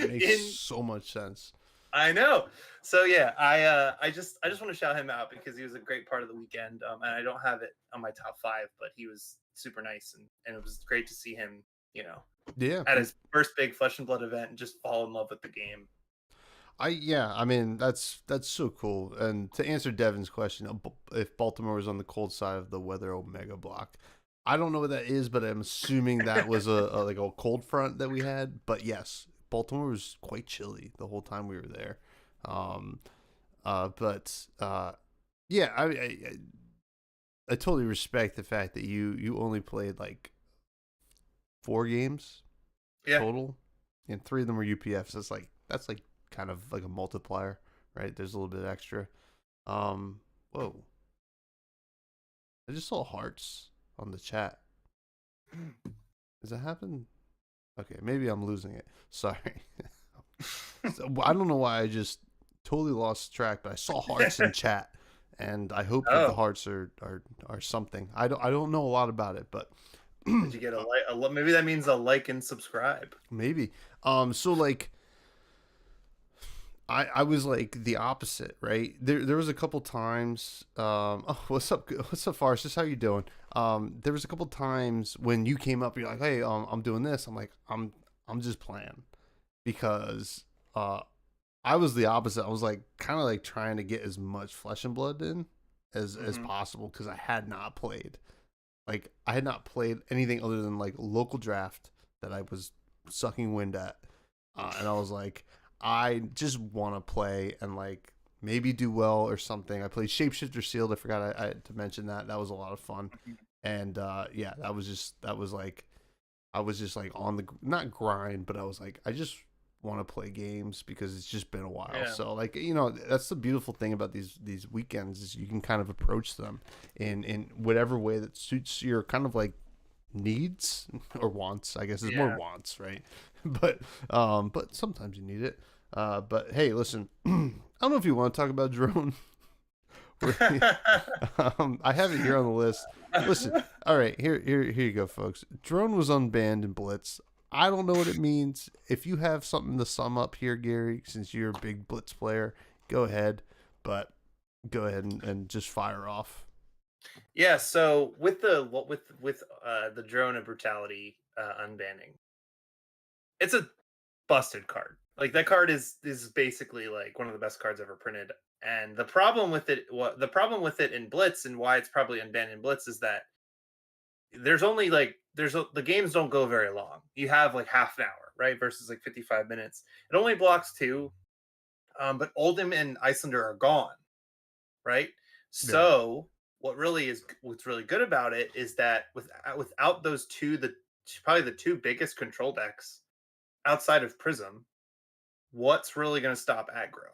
makes so much sense. I know. So yeah, I just want to shout him out because he was a great part of the weekend. And I don't have it on my top 5, but he was super nice, and it was great to see him, at his first big Flesh and Blood event and just fall in love with the game. I mean, that's so cool. And to answer Devin's question, if Baltimore was on the cold side of the weather Omega block, I don't know what that is, but I'm assuming that was a cold front that we had. But yes, Baltimore was quite chilly the whole time we were there. Yeah, I totally respect the fact that you only played like 4 games total, and 3 of them were UPFs. That's like kind of like a multiplier, right? There's a little bit extra. Whoa, I just saw hearts on the chat. Does that happen? Okay, maybe I'm losing it. Sorry. So, I don't know why I just totally lost track, but I saw hearts in chat, and I hope that the hearts are something. I don't know a lot about it, but did you get a like? Maybe that means a like and subscribe. Maybe. So like, I was like the opposite, right? There was a couple times. What's up, Farsis? How you doing? There was a couple times when you came up, you're like, hey, I'm doing this. I'm like, I'm just playing, because I was the opposite. I was like kind of like trying to get as much Flesh and Blood in as possible, because I had not played anything other than like local draft that I was sucking wind at, and I was like, I just want to play and like maybe do well or something. I played Shapeshifter Sealed. I forgot I to mention that. That was a lot of fun. And yeah, I was just like on the, not grind, but I was like, I just want to play games because it's just been a while. Yeah. So like, that's the beautiful thing about these weekends is you can kind of approach them in whatever way that suits your kind of like needs or wants. I guess it's more wants, right? But sometimes you need it. But hey, listen, I don't know if you want to talk about Drone. I have it here on the list. Listen, all right, here you go, folks. Drone was unbanned in Blitz. I don't know what it means. If you have something to sum up here, Gary, since you're a big Blitz player, go ahead. But go ahead and just fire off. Yeah, so with the drone of brutality unbanning, it's a busted card. Like that card is basically like one of the best cards ever printed. And the problem with it in Blitz and why it's probably unbanned in Blitz is that there's only like the games don't go very long. You have like half an hour, right, versus like 55 minutes. It only blocks two, but Oldham and Icelander are gone, right? Yeah. So what's really good about it is that without those two, probably the two biggest control decks outside of Prism, what's really going to stop aggro?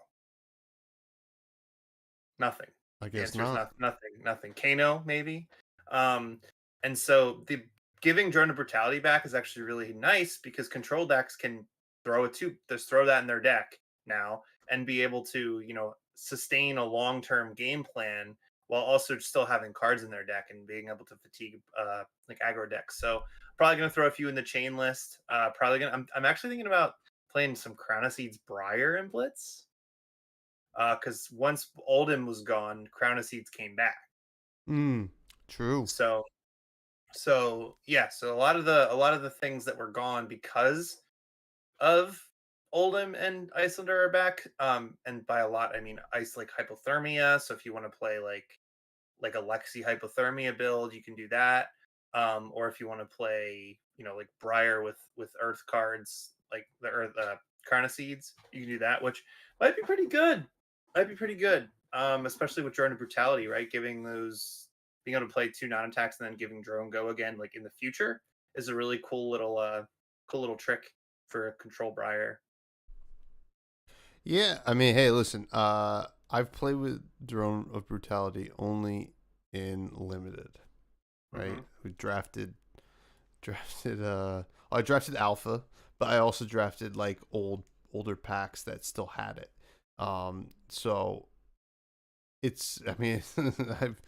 Nothing. I The guess answer is not. nothing. Kano maybe. Um, and so the giving Drone of Brutality back is actually really nice because control decks can just throw that in their deck now and be able to sustain a long term game plan while also still having cards in their deck and being able to fatigue like aggro decks. So probably gonna throw a few in the chain list. I'm actually thinking about playing some Crown of Seeds Briar in Blitz. Because once Oldham was gone, Crown of Seeds came back. True. So yeah, so a lot of the things that were gone because of Oldham and Icelander are back. And by a lot, I mean ice like hypothermia. So if you want to play like a Lexi hypothermia build, you can do that. Or if you want to play, like Briar with Earth cards, like the Earth Crown of Seeds, you can do that, which might be pretty good. Might be pretty good. Especially with Drone of Brutality, right? Being able to play two non-attacks and then giving Drone go again, like in the future, is a really cool little trick for a control Briar. Yeah, I mean, hey, listen. I've played with Drone of Brutality only in limited, right? Mm-hmm. We drafted. I drafted Alpha, but I also drafted like older packs that still had it. So it's. I mean, I've.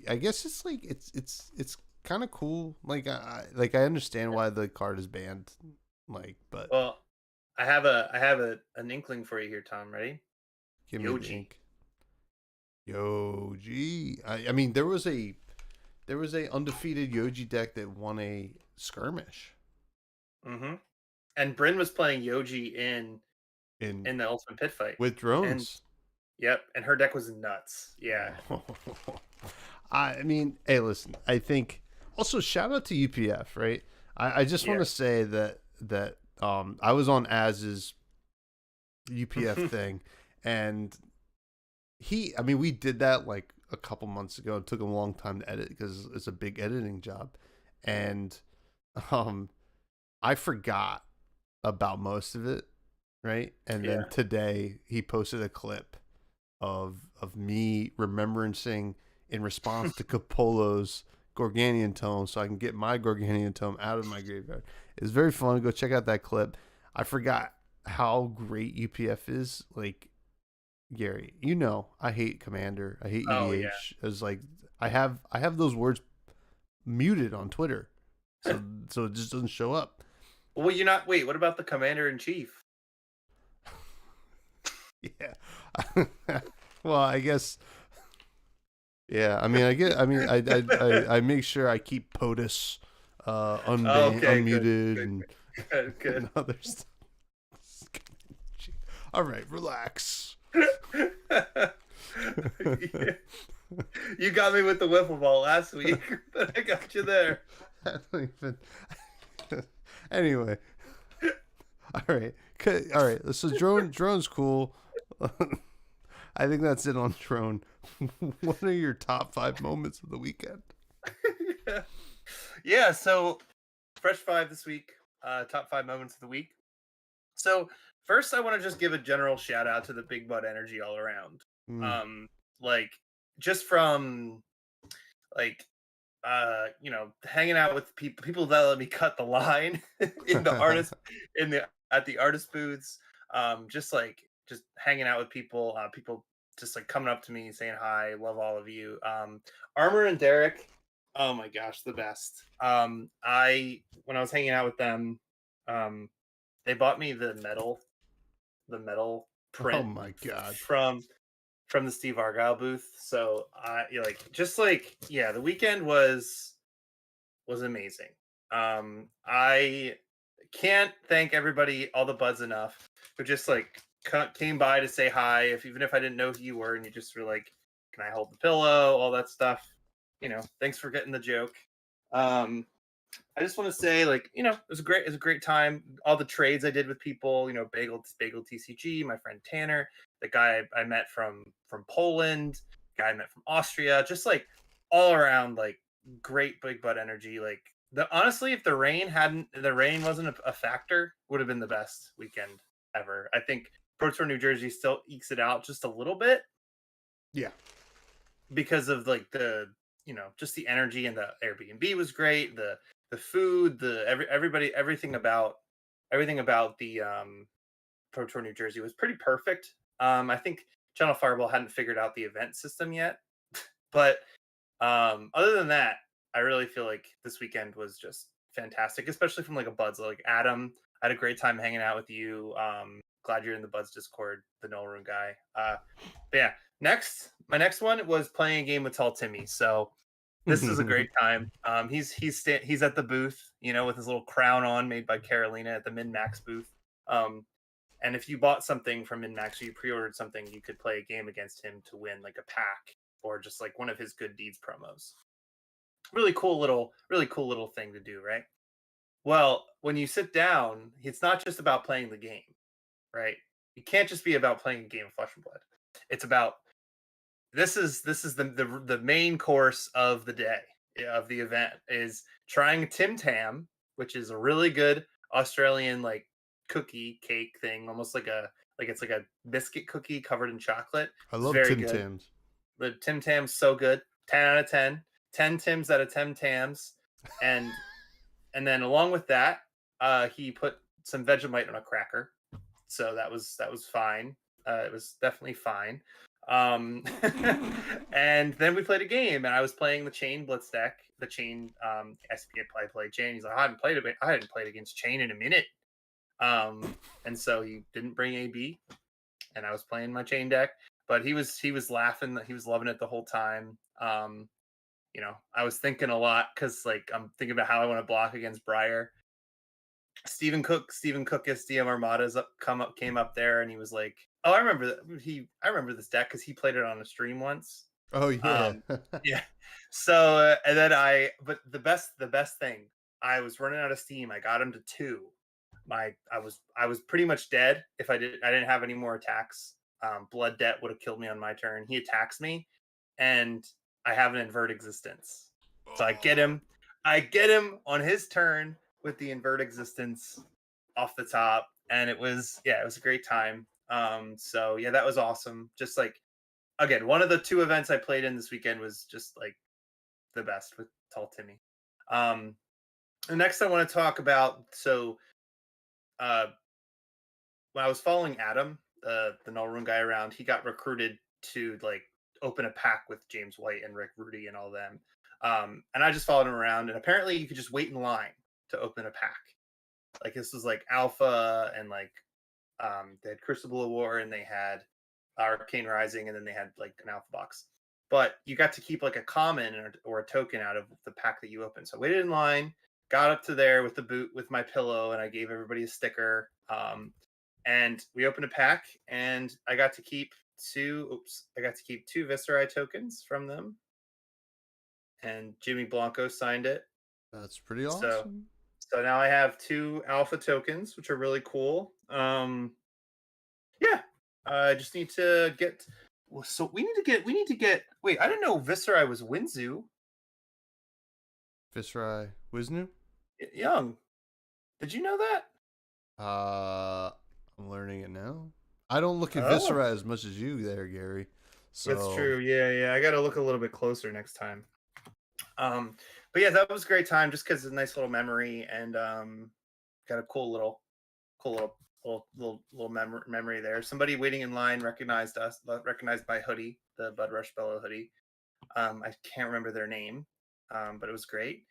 I guess it's like it's kind of cool. Like I understand why the card is banned. Like, but Well, I have an inkling for you here, Tom. Ready? give me the Yoji. ink. Yo, G. I mean, there was a undefeated Yoji deck that won a skirmish Mm-hmm. And Bryn was playing Yoji in in the Ultimate Pit Fight, with and drones. yep, and her deck was nuts. Yeah. Oh. I mean, hey, listen. I think also shout out to UPF, right? I just want Yeah. to say that I was on Az's UPF thing, and I mean, we did that like a couple months ago. It took him a long time to edit because it's a big editing job, and um, I forgot about most of it, right? And then Yeah. today he posted a clip of me remembering in response to Capolo's Gorganian tome, so I can get my Gorganian tome out of my graveyard. It's very fun. Go check out that clip. I forgot how great UPF is. Like Gary, I hate Commander. I hate Oh yeah. EDH. It's like I have those words muted on Twitter, so it just doesn't show up. Well, you're not. Wait. What about the Commander in Chief? Yeah. Well, I guess. Yeah. I mean, I make sure I keep POTUS Oh, okay. Good. unmuted Good. and, Good. and other stuff. All right, relax. Yeah. You got me with the wiffle ball last week, but I got you there. I don't even. Anyway, all right, all right. So drone's cool. I think that's it on drone. What are your top 5 moments of the weekend? Yeah. So fresh five this week. Top 5 moments of the week. So first, I want to just give a general shout out to the Big Bud Energy all around. Mm. Like just from like hanging out with people that let me cut the line in the artist in the at the artist booths. Just hanging out with people. People just like coming up to me saying hi. Love all of you. Armor and Derek. Oh my gosh, the best. I when I was hanging out with them They bought me the metal Oh print my god. from the Steve Argyle booth. So I yeah, the weekend was amazing. I can't thank everybody, all the buds enough who just like came by to say hi. Even if I didn't know who you were, and you just were like, "Can I hold the pillow?" All that stuff. Thanks for getting the joke. Um, I just want to say, like, it was a great time. All the trades I did with people, Bagel TCG, my friend Tanner, the guy I met from Poland, guy I met from Austria, just like all around, like great big butt energy. Like honestly, if the rain wasn't a factor, would have been the best weekend ever. I think Pro Tour New Jersey still ekes it out just a little bit Yeah. because of like just the energy, and the Airbnb was great. The food, everybody, everything about the Pro Tour New Jersey was pretty perfect. I think Channel Fireball hadn't figured out the event system yet, but other than that, I really feel like this weekend was just fantastic, especially from like a Buds like Adam. I had a great time hanging out with you. Glad you're in the Buds Discord, the Null Room guy. But yeah, my next one was playing a game with Tall Timmy. So this is a great time. He's at the booth, with his little crown on, made by Carolina at the Min Max booth. And if you bought something from Min Max or you pre-ordered something, you could play a game against him to win like a pack or just like one of his good deeds promos. Really cool little thing to do, right? Well, when you sit down, it's not just about playing the game, right? You can't just be about playing a game of Flesh and Blood. It's about this is the main course of the day, of the event, is trying Tim Tam, which is a really good Australian like cookie cake thing, almost like it's like a biscuit cookie covered in chocolate. I It's love very Tim good. Tams. The Tim Tam's so good. 10 out of 10. 10 Tims out of 10 Tams. And then along with that, he put some Vegemite on a cracker. So that was fine. It was definitely fine. And then we played a game, and I was playing the Chain Blitz deck, the Chain SP I played Chain. He's like, I hadn't played against Chain in a minute. And so he didn't bring AB, and I was playing my Chain deck, but he was laughing, he was loving it the whole time. I was thinking a lot because like I'm thinking about how I want to block against Briar. Stephen Cook is DM Armada's came up there, and he was like, "Oh, I remember that. I remember this deck because he played it on a stream once." Oh yeah. Yeah. So and then but the best thing, I was running out of steam. I got him to 2. I was pretty much dead if I didn't have any more attacks. Blood Debt would have killed me on my turn. He attacks me, and I have an invert existence. So I get him on his turn with the invert existence off the top, and it was a great time. So yeah, that was awesome. Just like, again, one of the 2 events I played in this weekend was just like the best with Tall Timmy. The next I want to talk about, so when I was following Adam, the Null Rune guy around, he got recruited to like open a pack with James White and Rick Rudy and all them. And I just followed him around, and apparently you could just wait in line to open a pack. Like this was like Alpha, and like they had Crucible of War, and they had Arcane Rising, and then they had like an Alpha box. But you got to keep like a common or a token out of the pack that you opened. So I waited in line, got up to there with the boot with my pillow, and I gave everybody a sticker. And we opened a pack, and I got to keep 2 Viscerai tokens from them. And Jimmy Blanco signed it. That's pretty awesome. So now I have 2 alpha tokens, which are really cool. Yeah. I just need to get. So we need to get. Wait, I didn't know Viscerai was Winzu. Viscerai Wisnu? Young. Did you know that? I'm learning it now. I don't look at Viscerai as much as you there, Gary. So that's true. Yeah. I got to look a little bit closer next time. But yeah, that was a great time just because it's a nice little memory, and got a cool little memory there. Somebody waiting in line recognized my hoodie, the Budrush Bellow hoodie. I can't remember their name, but it was great.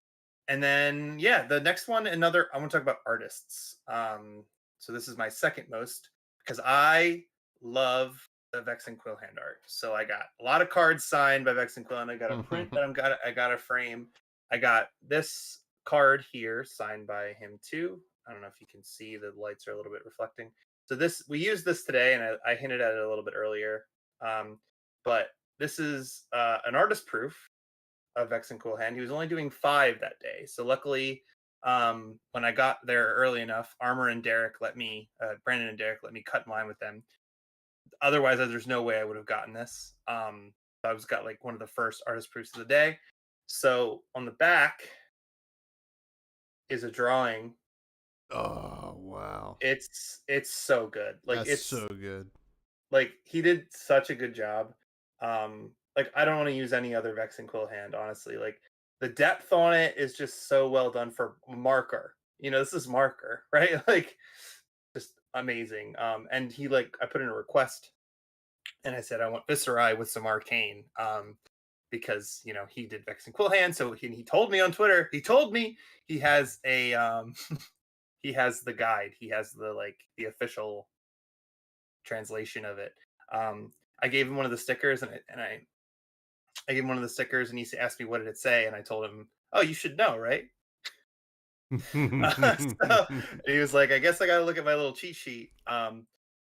And then yeah, the next one, another. I want to talk about artists. So this is my second most because I love the Vex and Quill hand art. So I got a lot of cards signed by Vex and Quill, and I got a print that I got a frame. I got this card here signed by him too. I don't know if you can see, the lights are a little bit reflecting. So this, we used this today, and I hinted at it a little bit earlier. But this is an artist proof of Vex and Cool Hand. He was only doing 5 that day. So luckily, when I got there early enough, Armor and Derek let me, Brandon and Derek let me cut in line with them. Otherwise, there's no way I would have gotten this. I was got like one of the first artist proofs of the day. So on the back is a drawing. Oh wow, It's so good. Like that's it's so good. like he did such a good job. Like I don't want to use any other Vex and Quill hand, honestly. Like the depth on it is just so well done for marker. You know, this is marker, right? Like just amazing. And he like I put in a request and I said I want Viserai with some arcane. Because you know he did Vex and Quill hand, so he told me on Twitter. He told me he has a he has the guide. He has the like the official translation of it. I gave him one of the stickers, and I gave him one of the stickers, and he asked me what did it say, and I told him, "Oh, you should know, right?" So he was like, "I guess I got to look at my little cheat sheet."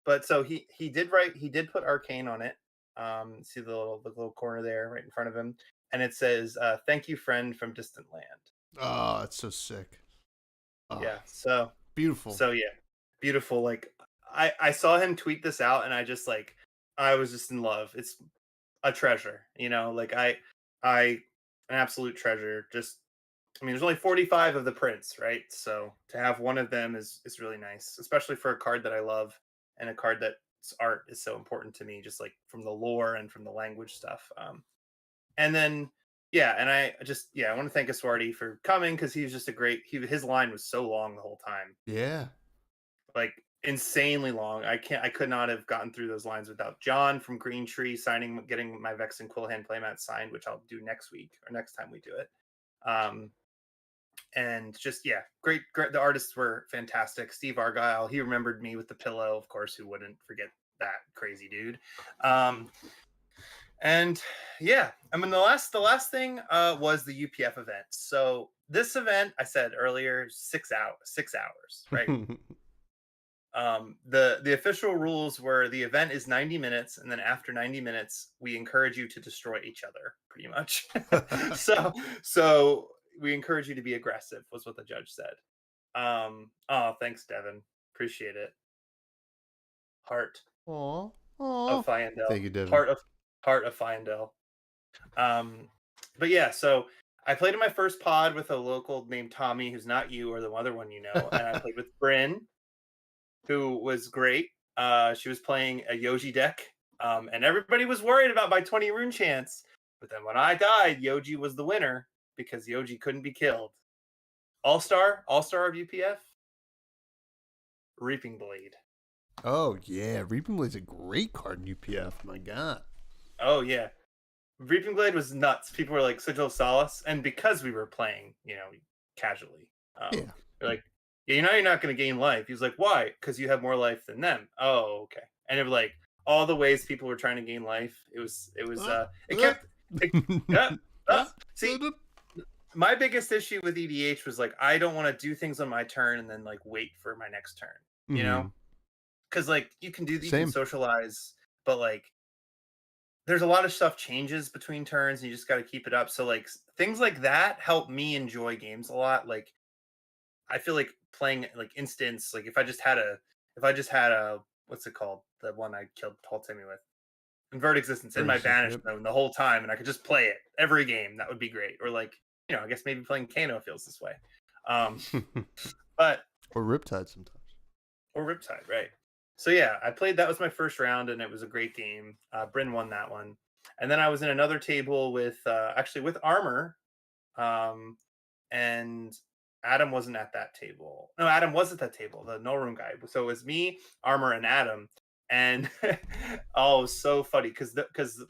But so he did write. He did put arcane on it. See the little corner there, right in front of him, and it says, "Thank you, friend from distant land." Oh, it's so sick. Oh, Yeah. So beautiful. So yeah, beautiful. Like I saw him tweet this out, and I just like I was just in love. It's a treasure, you know. Like I an absolute treasure. Just I mean, there's only 45 of the prints, right? So to have one of them is really nice, especially for a card that I love and a card that's art is so important to me, just like from the lore and from the language stuff. And then yeah, and I just yeah, I want to thank Aswarty for coming because he was just a great. His line was so long the whole time, Yeah. like insanely long. I could not have gotten through those lines without John from Green Tree signing, getting my Vex and Quill Hand playmat signed, which I'll do next week or next time we do it. And just yeah, great. The artists were fantastic. Steve Argyle, he remembered me with the pillow, of course. Who wouldn't forget that crazy dude? And yeah, I mean the last thing was the UPF event. So this event, I said earlier, 6 hours, right? The official rules were the event is 90 minutes, and then after 90 minutes we encourage you to destroy each other, pretty much. So we encourage you to be aggressive, was what the judge said. Oh, thanks, Devin, appreciate it. Heart Aw. of Aw. Fyendel. Thank you, Devin. Heart of Fyendel. But yeah, so I played in my first pod with a local named Tommy, who's not you or the other one you know, and I played with Bryn, who was great. She was playing a Yoji deck, and everybody was worried about my 20 rune chance. But then when I died, Yoji was the winner because Yoji couldn't be killed. All-star of UPF, Reaping Blade. Oh yeah, Reaping Blade's a great card in UPF. My God. Oh yeah, Reaping Blade was nuts. People were like Sigil of Solace, and because we were playing, you know, casually, Yeah. they're like, yeah, you know, you're not going to gain life. He was like, why? Because you have more life than them. Oh, okay. And it was like all the ways people were trying to gain life. It kept. See, my biggest issue with EDH was like I don't want to do things on my turn and then like wait for my next turn. You know, because like you can can socialize, but like there's a lot of stuff changes between turns, and you just got to keep it up. So like things like that help me enjoy games a lot. Like I feel like playing like instance, like if I just had a what's it called, the one I killed Timmy with, Invert Existence in my banished zone the whole time, and I could just play it every game, that would be great. Or like, you know, I guess maybe playing Kano feels this way. But or Riptide sometimes. Or Riptide, right? So yeah, I played. That was my first round, and it was a great game. Bryn won that one, and then I was in another table with actually with Armor, and Adam wasn't at that table. No, Adam was at that table, the No Room guy. So it was me, Armor, and Adam. And oh, it was so funny because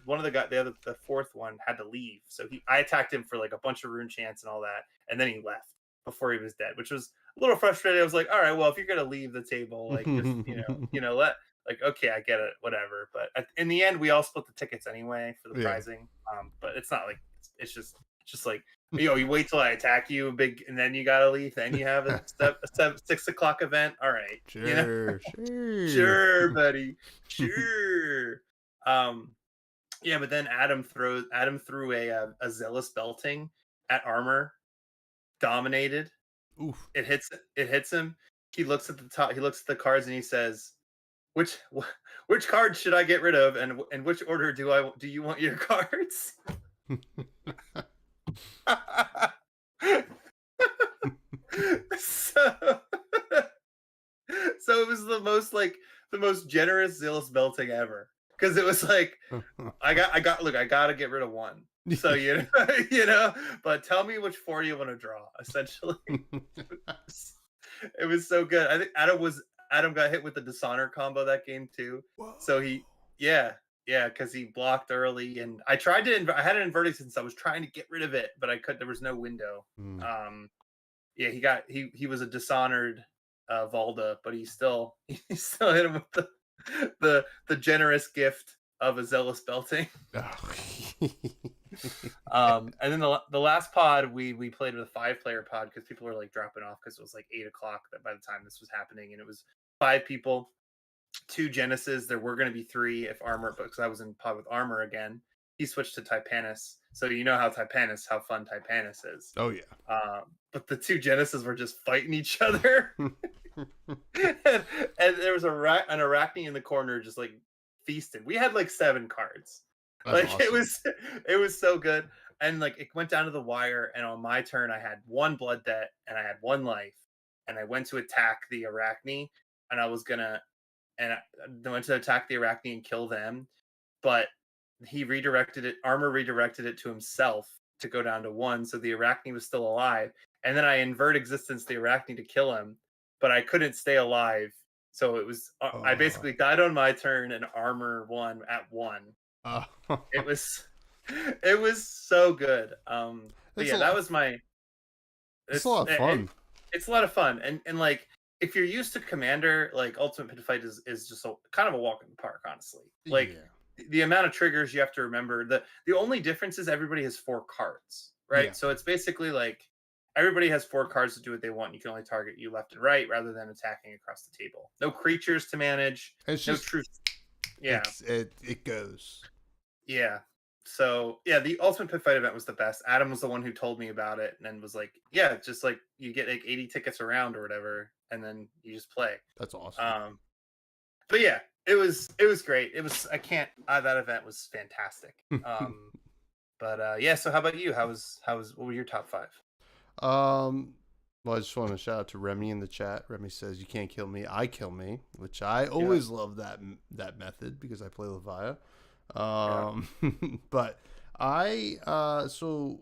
one of the fourth one had to leave, so I attacked him for like a bunch of rune chants and all that, and then he left before he was dead, which was a little frustrating. I was like, all right, well, if you're gonna leave the table, like just let like okay, I get it, whatever. But in the end, we all split the tickets anyway for the Yeah. prizing. But it's not like it's just like you wait till I attack you big, and then you gotta leave. Then you have a 6 o'clock event. All right, Sure. sure, buddy, sure. Yeah, but then Adam threw a zealous belting at armor, dominated. Oof. It hits him. He looks at the top. He looks at the cards and he says, "Which which cards should I get rid of, and which order do you want your cards?" so so it was the most generous zealous belting ever, because it was like I gotta get rid of one. So but tell me which four you want to draw. Essentially, it was so good. I think Adam got hit with the dishonor combo that game too. Whoa. So yeah, because he blocked early, and I tried to I had an inverted since I was trying to get rid of it, but I couldn't. There was no window. Yeah, he was a dishonored Valda, but he still hit him with the generous gift of a zealous belting. And then the last pod we played with a 5-player pod because people were like dropping off because it was like 8 o'clock by the time this was happening, and it was 5 people, 2 Genesis. There were going to be 3 if Armor, because I was in pod with Armor again. He switched to Typanis, so you know how fun Typanis is. Oh yeah. But the 2 Genesis were just fighting each other, and there was an Arachne in the corner just like feasted. We had like 7 cards. That's like awesome. it was so good, and like it went down to the wire, and on my turn I had 1 blood debt and I had 1 life, and I went to attack the Arachne, and I went to attack the Arachne and kill them, but Armor redirected it to himself to go down to 1, so the Arachne was still alive, and then I invert existence the Arachne to kill him, but I couldn't stay alive, so it was I basically died on my turn, and Armor won at 1. It was so good. But yeah, that was my. It's a lot of fun. It's a lot of fun, and like if you're used to Commander, like Ultimate Pit Fight is just kind of a walk in the park, honestly. Like the amount of triggers you have to remember. The only difference is everybody has 4 cards, right? Yeah. So it's basically like everybody has 4 cards to do what they want. You can only target you left and right rather than attacking across the table. No creatures to manage. It's no just truth. Yeah, it goes. Yeah. So yeah, the Ultimate Pit Fight event was the best. Adam was the one who told me about it, and then was like, "Yeah, just like you get like 80 tickets around or whatever, and then you just play." That's awesome. But yeah, it was great. That event was fantastic. But yeah. So how about you? What were your top 5? Well, I just want to shout out to Remy in the chat. Remy says, "You can't kill me, I kill me," which I always love that method because I play Levia. But so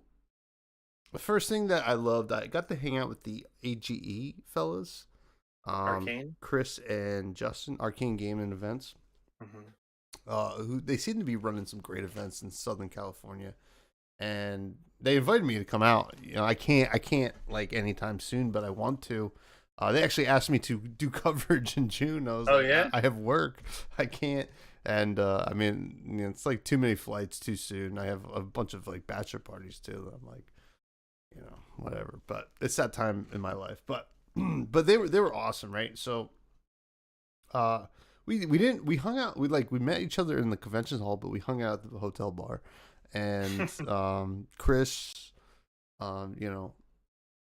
the first thing that I loved, I got to hang out with the AGE fellas, Arcane, Chris and Justin, Arcane Gaming Events. Who they seem to be running some great events in Southern California, and they invited me to come out. I can't like anytime soon, but I want to. They actually asked me to do coverage in June. I was I have work, I can't. And I mean, it's like too many flights too soon. I have a bunch of like bachelor parties too. I'm like, whatever. But it's that time in my life. But but they were awesome, right? So we hung out. We met each other in the convention hall, but we hung out at the hotel bar. And Chris,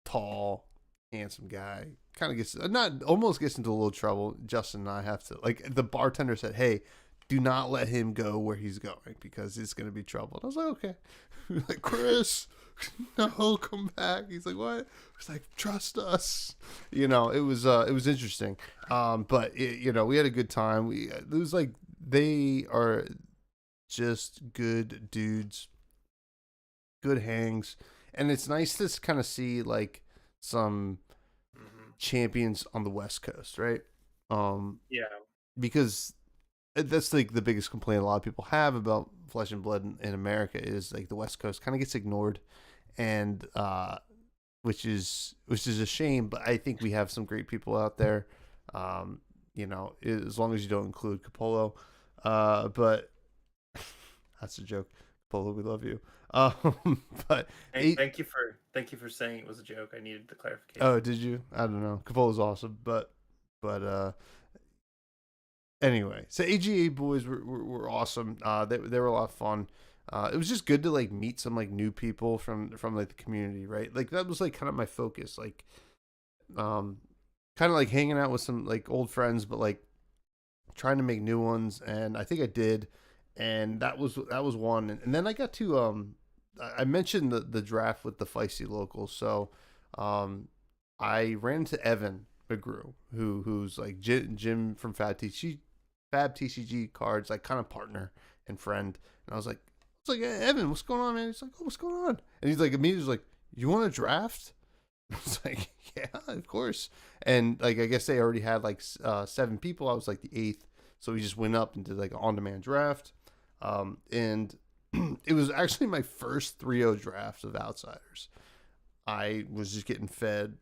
tall, handsome guy, kind of almost gets into a little trouble. Justin and I have to, like, the bartender said, "Hey, do not let him go where he's going because it's going to be trouble." And I was like, "Okay." Like, "Chris, no, come back." He's like, "What?" It's like, "Trust us." It was interesting. But we had a good time. It was like, they are just good dudes, good hangs. And it's nice to kind of see like some champions on the West Coast, right? Yeah. Because that's like the biggest complaint a lot of people have about Flesh and Blood in America is like the West Coast kind of gets ignored, and which is a shame. But I think we have some great people out there. You know, as long as you don't include Capolo, but that's a joke. Capolo, we love you. But Thank you for saying it was a joke. I needed the clarification. oh, did you? I don't know. Capolo's awesome, but anyway, so AGA boys were awesome. They were a lot of fun. It was just good to like meet some like new people from like the community, right? Like that was like kind of my focus, like kind of like hanging out with some like old friends, but like trying to make new ones. And I think I did, and that was one. And then I got to I mentioned the draft with the feisty locals, so I ran into Evan McGrew, who's like Jim from Fab TCG cards, like kind of partner and friend. And I was like, hey, Evan, what's going on, man? He's like, oh, what's going on? And he's like, immediately was like, you want to draft? I was like, yeah, of course. And like, I guess they already had like 7 people. I was like the 8th. So we just went up and did like an on-demand draft. And it was actually my first 3-0 draft of Outsiders. I was just getting fed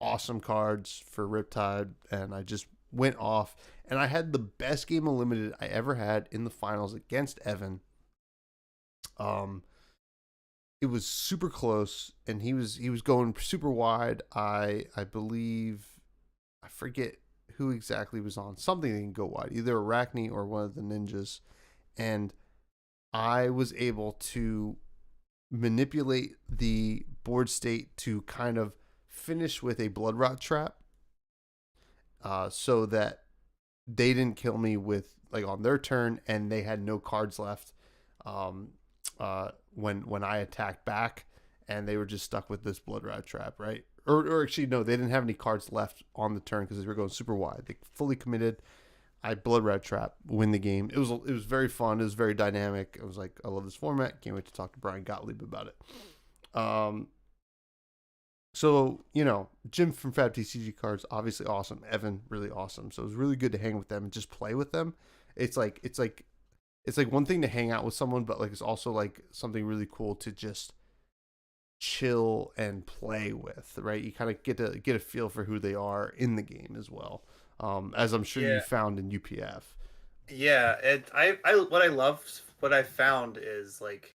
awesome cards for Riptide, and I just went off, and I had the best game of Limited I ever had in the finals against Evan. It was super close, and he was going super wide. I believe, I forget who exactly was on something that can go wide, either Arachne or one of the ninjas, and I was able to manipulate the board state to kind of finish with a blood rot trap, so that they didn't kill me with like on their turn, and they had no cards left when I attacked back, and they were just stuck with this blood rot trap, right? Or actually no, they didn't have any cards left on the turn because they were going super wide. They fully committed. I blood rat trap, win the game. It was very fun. It was very dynamic. I was like, I love this format. Can't wait to talk to Brian Gottlieb about it. So, you know, Jim from Fab TCG Cards, obviously awesome. Evan, really awesome. So it was really good to hang with them and just play with them. It's like one thing to hang out with someone, but like it's also like something really cool to just chill and play with, right? You kind of get a feel for who they are in the game as well. As I'm sure you found in UPF. Yeah, what I found is like,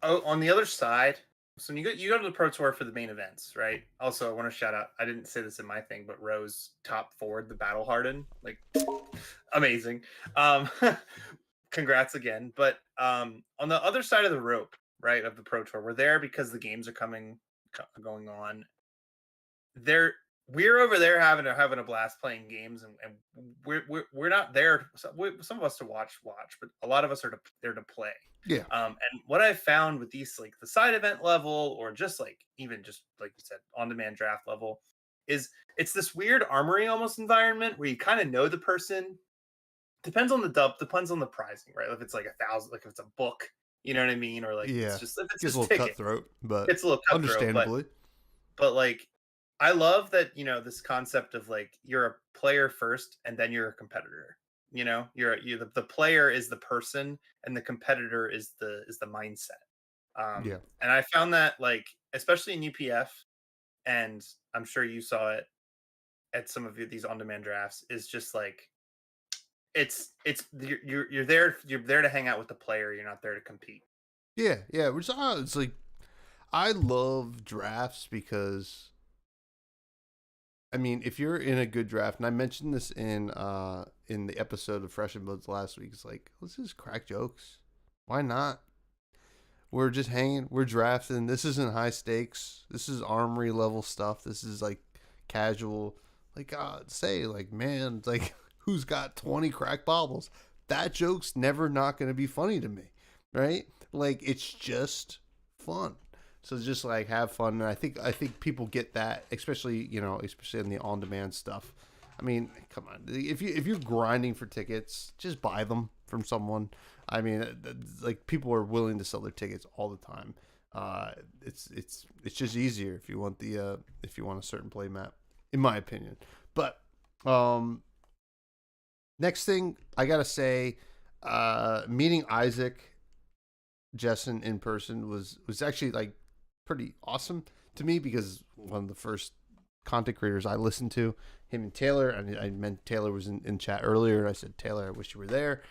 on the other side. So you go to the Pro Tour for the main events, right? Also, I want to shout out. I didn't say this in my thing, but Rose top forward the Battle Harden, like amazing. Congrats again. But on the other side of the rope, right, of the Pro Tour, we're there because the games are going on. We're over there having a blast playing games, and we're not there. Some of us to watch, but a lot of us are there to play. Yeah. And what I found with these, like the side event level, or just like even just like you said, on demand draft level, is it's this weird armory almost environment where you kind of know the person. Depends on the pricing, right? If it's like 1,000, like if it's a book, you know what I mean, or like Yeah. if it's Gets just a little ticket, cutthroat, but it's a little cutthroat, understandably. but like I love that, this concept of like you're a player first and then you're a competitor. The player is the person and the competitor is the mindset. Yeah. And I found that, like, especially in UPF, and I'm sure you saw it at some of these on-demand drafts, is just like you're there to hang out with the player. You're not there to compete. Yeah, yeah. Which it's like I love drafts because I mean, if you're in a good draft, and I mentioned this in the episode of Fresh and Bloods last week, it's like, let's just crack jokes. Why not? We're just hanging, we're drafting. This isn't high stakes. This is armory level stuff. This is like casual. Like, say, like, man, like, who's got 20 crack baubles? That joke's never not going to be funny to me, right? Like, it's just fun. So just like have fun, and I think people get that, especially especially in the on demand stuff. I mean, come on, if you're grinding for tickets, just buy them from someone. I mean, like people are willing to sell their tickets all the time. It's just easier if you want a certain play map, in my opinion. But Next thing I gotta say, meeting Isaac Jessen in person was actually like pretty awesome to me, because one of the first content creators I listened to, him and Taylor, and I meant Taylor was in chat earlier. I said, Taylor, I wish you were there.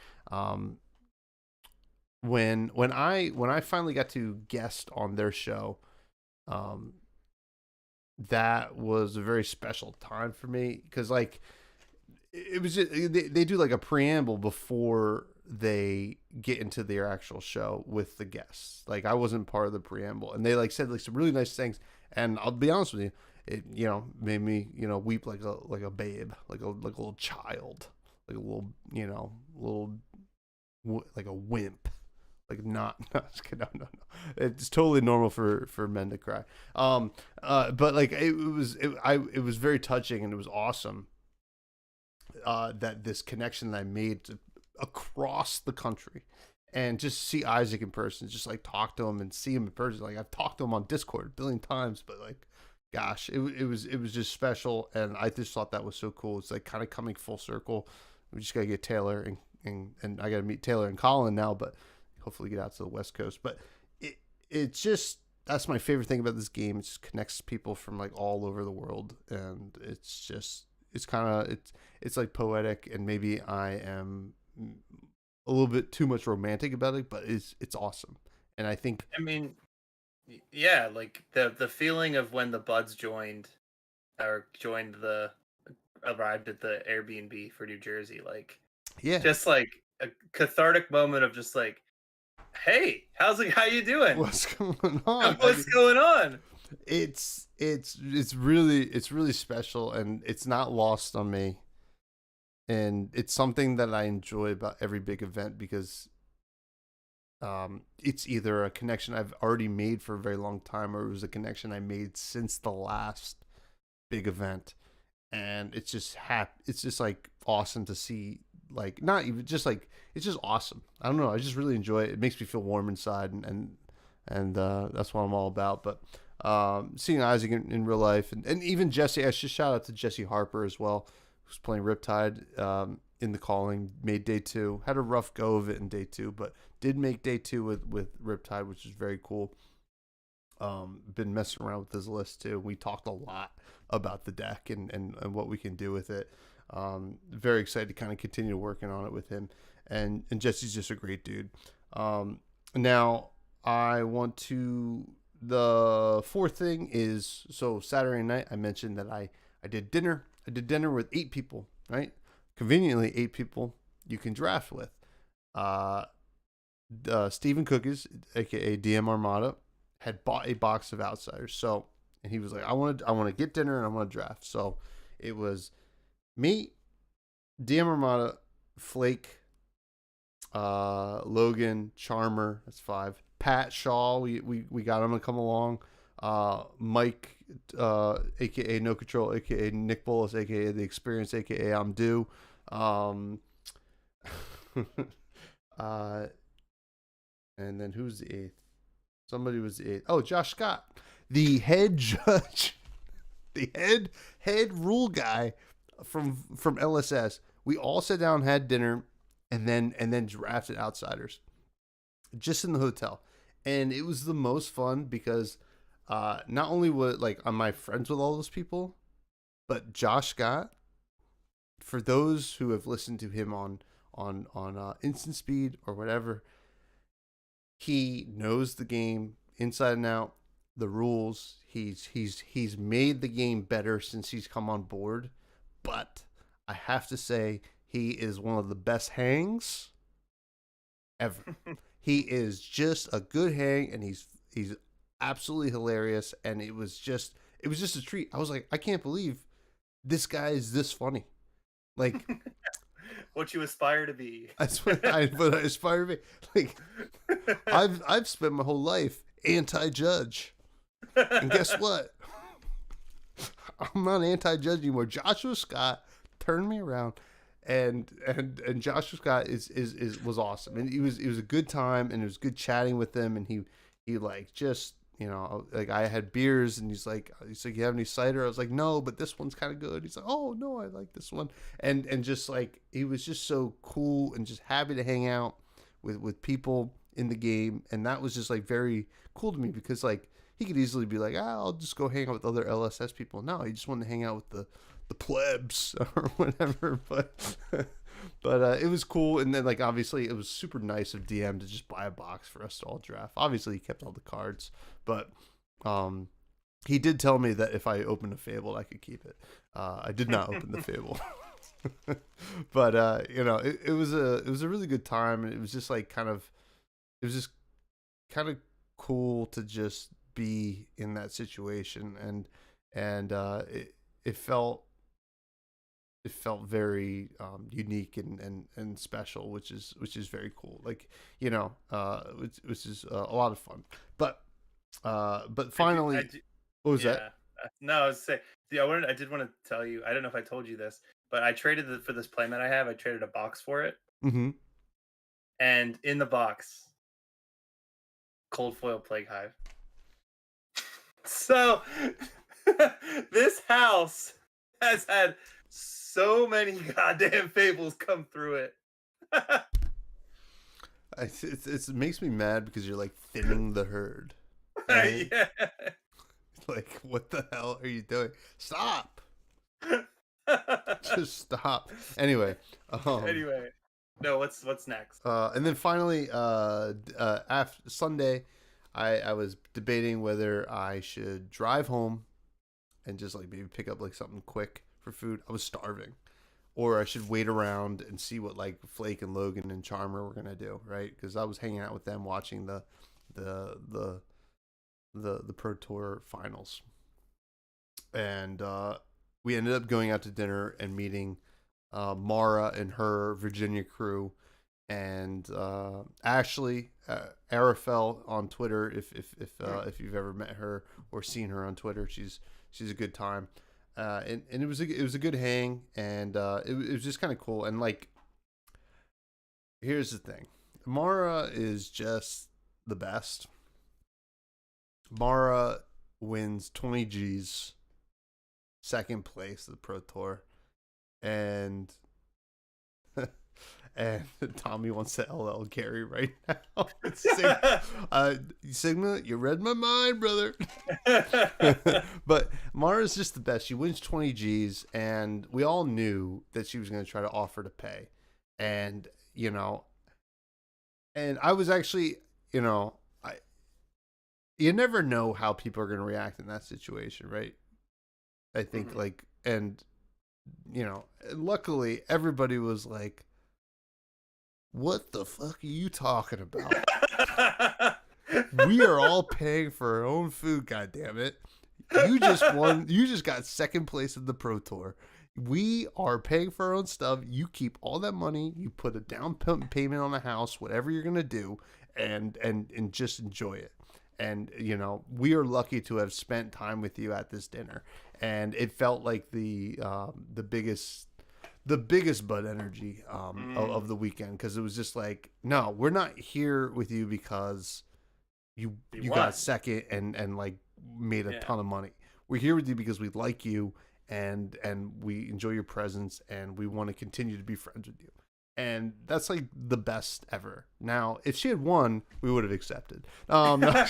When I finally got to guest on their show, that was a very special time for me, because like it was just, they do like a preamble before they get into their actual show with the guests. Like I wasn't part of the preamble, and they like said like some really nice things, and I'll be honest with you, it made me weep like a babe, like a little child, like a little like a wimp. Like not no, no. It's totally normal for men to cry. But like it was very touching, and it was awesome. That this connection that I made across the country, and just see Isaac in person, just like talk to him and see him in person. Like I've talked to him on Discord a billion times, but like, gosh, it was just special, and I just thought that was so cool. It's like kind of coming full circle. We just gotta get Taylor and I gotta meet Taylor and Colin now, but hopefully get out to the West Coast. But it's just, that's my favorite thing about this game. It just connects people from like all over the world, and it's like poetic, and maybe I am a little bit too much romantic about it, but it's awesome. And I think, I mean, yeah, like the feeling of when the buds arrived at the Airbnb for New Jersey, like, yeah, just like a cathartic moment of just like, hey, how you doing? what's going on? What's going on? It's really special, and it's not lost on me. And it's something that I enjoy about every big event, because it's either a connection I've already made for a very long time, or it was a connection I made since the last big event. And it's just it's just like awesome to see, like, not even just like, it's just awesome. I don't know, I just really enjoy it. It makes me feel warm inside, and that's what I'm all about. But seeing Isaac in real life, and even Jesse, I should shout out to Jesse Harper as well, who's playing Riptide in the calling. Made day 2, had a rough go of it in day 2, but did make day 2 with Riptide, which is very cool. Been messing around with his list too. We talked a lot about the deck and what we can do with it. Very excited to kind of continue working on it with him, and Jesse's just a great dude. Now I want to, the fourth thing is, so Saturday night I mentioned that I did dinner. I did dinner with 8 people, right? Conveniently 8 people you can draft with. Stephen Cookies, aka DM Armada, had bought a box of Outsiders. So, and he was like, I want to get dinner and I want to draft. So it was me, DM Armada, Flake, Logan, Charmer, that's 5. Pat Shaw, we got him to come along. Mike, aka No Control, aka Nick Bolus, aka The Experience, aka I'm Due. And then who's the 8th? Somebody was the 8th. Oh, Josh Scott, the head judge, the head rule guy from LSS. We all sat down, had dinner, and then drafted Outsiders just in the hotel. And it was the most fun, because not only was like, am I friends with all those people, but Josh Scott, for those who have listened to him on Instant Speed or whatever, he knows the game inside and out, the rules. He's made the game better since he's come on board. But I have to say, he is one of the best hangs ever. He is just a good hang, and he's absolutely hilarious. And it was just a treat. I was like, I can't believe this guy is this funny. Like, what you aspire to be. That's what I aspire to be. Like, I've spent my whole life anti-judge, and guess what? I'm not anti-judge anymore. Joshua Scott turned me around, and Joshua Scott was awesome, and it was a good time, and it was good chatting with him, and he like just like I had beers, and he's like, you have any cider? I was like, no, but this one's kind of good. He's like, oh no, I like this one. And just like, he was just so cool and just happy to hang out with people in the game. And that was just like very cool to me, because like he could easily be like, I'll just go hang out with other LSS people. No, he just wanted to hang out with the plebs or whatever. But it was cool. And then like, obviously it was super nice of DM to just buy a box for us to all draft. Obviously he kept all the cards, but he did tell me that if I opened a Fable, I could keep it. I did not open the Fable. But it was a really good time, and it was just like kind of cool to just be in that situation, and it felt very unique and special, which is very cool. Like, which is a lot of fun. But finally, what was that? No, I was saying, I did want to tell you. I don't know if I told you this, but I traded for this playmat I have. I traded a box for it, Mm-hmm. and in the box, cold foil plague hive. So this house has had so many goddamn fables come through it. It makes me mad because you're like thinning the herd. Right? Yeah. Like, what the hell are you doing? Stop. Just stop. Anyway. No, what's next? And then finally, after Sunday, I was debating whether I should drive home and just like maybe pick up like something quick for food. I was starving. Or I should wait around and see what like Flake and Logan and Charmer were gonna do, right? Because I was hanging out with them watching the Pro Tour finals, and we ended up going out to dinner and meeting Mara and her Virginia crew, and Ashley Arafel on Twitter. If you've ever met her or seen her on Twitter, she's a good time. And it was a good hang, and it was just kind of cool. And like, here's the thing, Mara is just the best. Mara wins 20 G's, second place at the Pro Tour, and Tommy wants to LL Gary right now. Sigma, you read my mind, brother. But Mara's just the best. She wins 20 G's, and we all knew that she was going to try to offer to pay. And, and I was actually, you never know how people are going to react in that situation, right? I think, like, and, luckily everybody was like, what the fuck are you talking about? We are all paying for our own food, goddammit. You just won. You just got second place in the Pro Tour. We are paying for our own stuff. You keep all that money. You put a down payment on the house, whatever you're gonna do, and just enjoy it. And we are lucky to have spent time with you at this dinner. And it felt like the biggest Bud energy of the weekend, because it was just like, no, we're not here with you because you got second and like made a ton of money. We're here with you because we like you and we enjoy your presence, and we want to continue to be friends with you. And that's like the best ever. Now, if she had won, we would have accepted. No.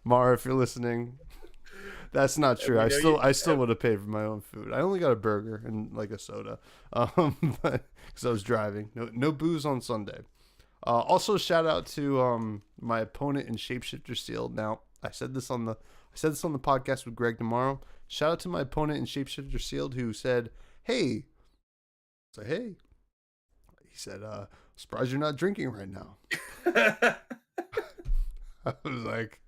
Mara, if you're listening, that's not true. I still would have paid for my own food. I only got a burger and like a soda, but because I was driving. No booze on Sunday. Also, shout out to my opponent in Shapeshifter Sealed. Now, I said this on the podcast with Greg tomorrow. Shout out to my opponent in Shapeshifter Sealed who said, "Hey." I said, "Hey." He said, "Surprised you're not drinking right now." I was like,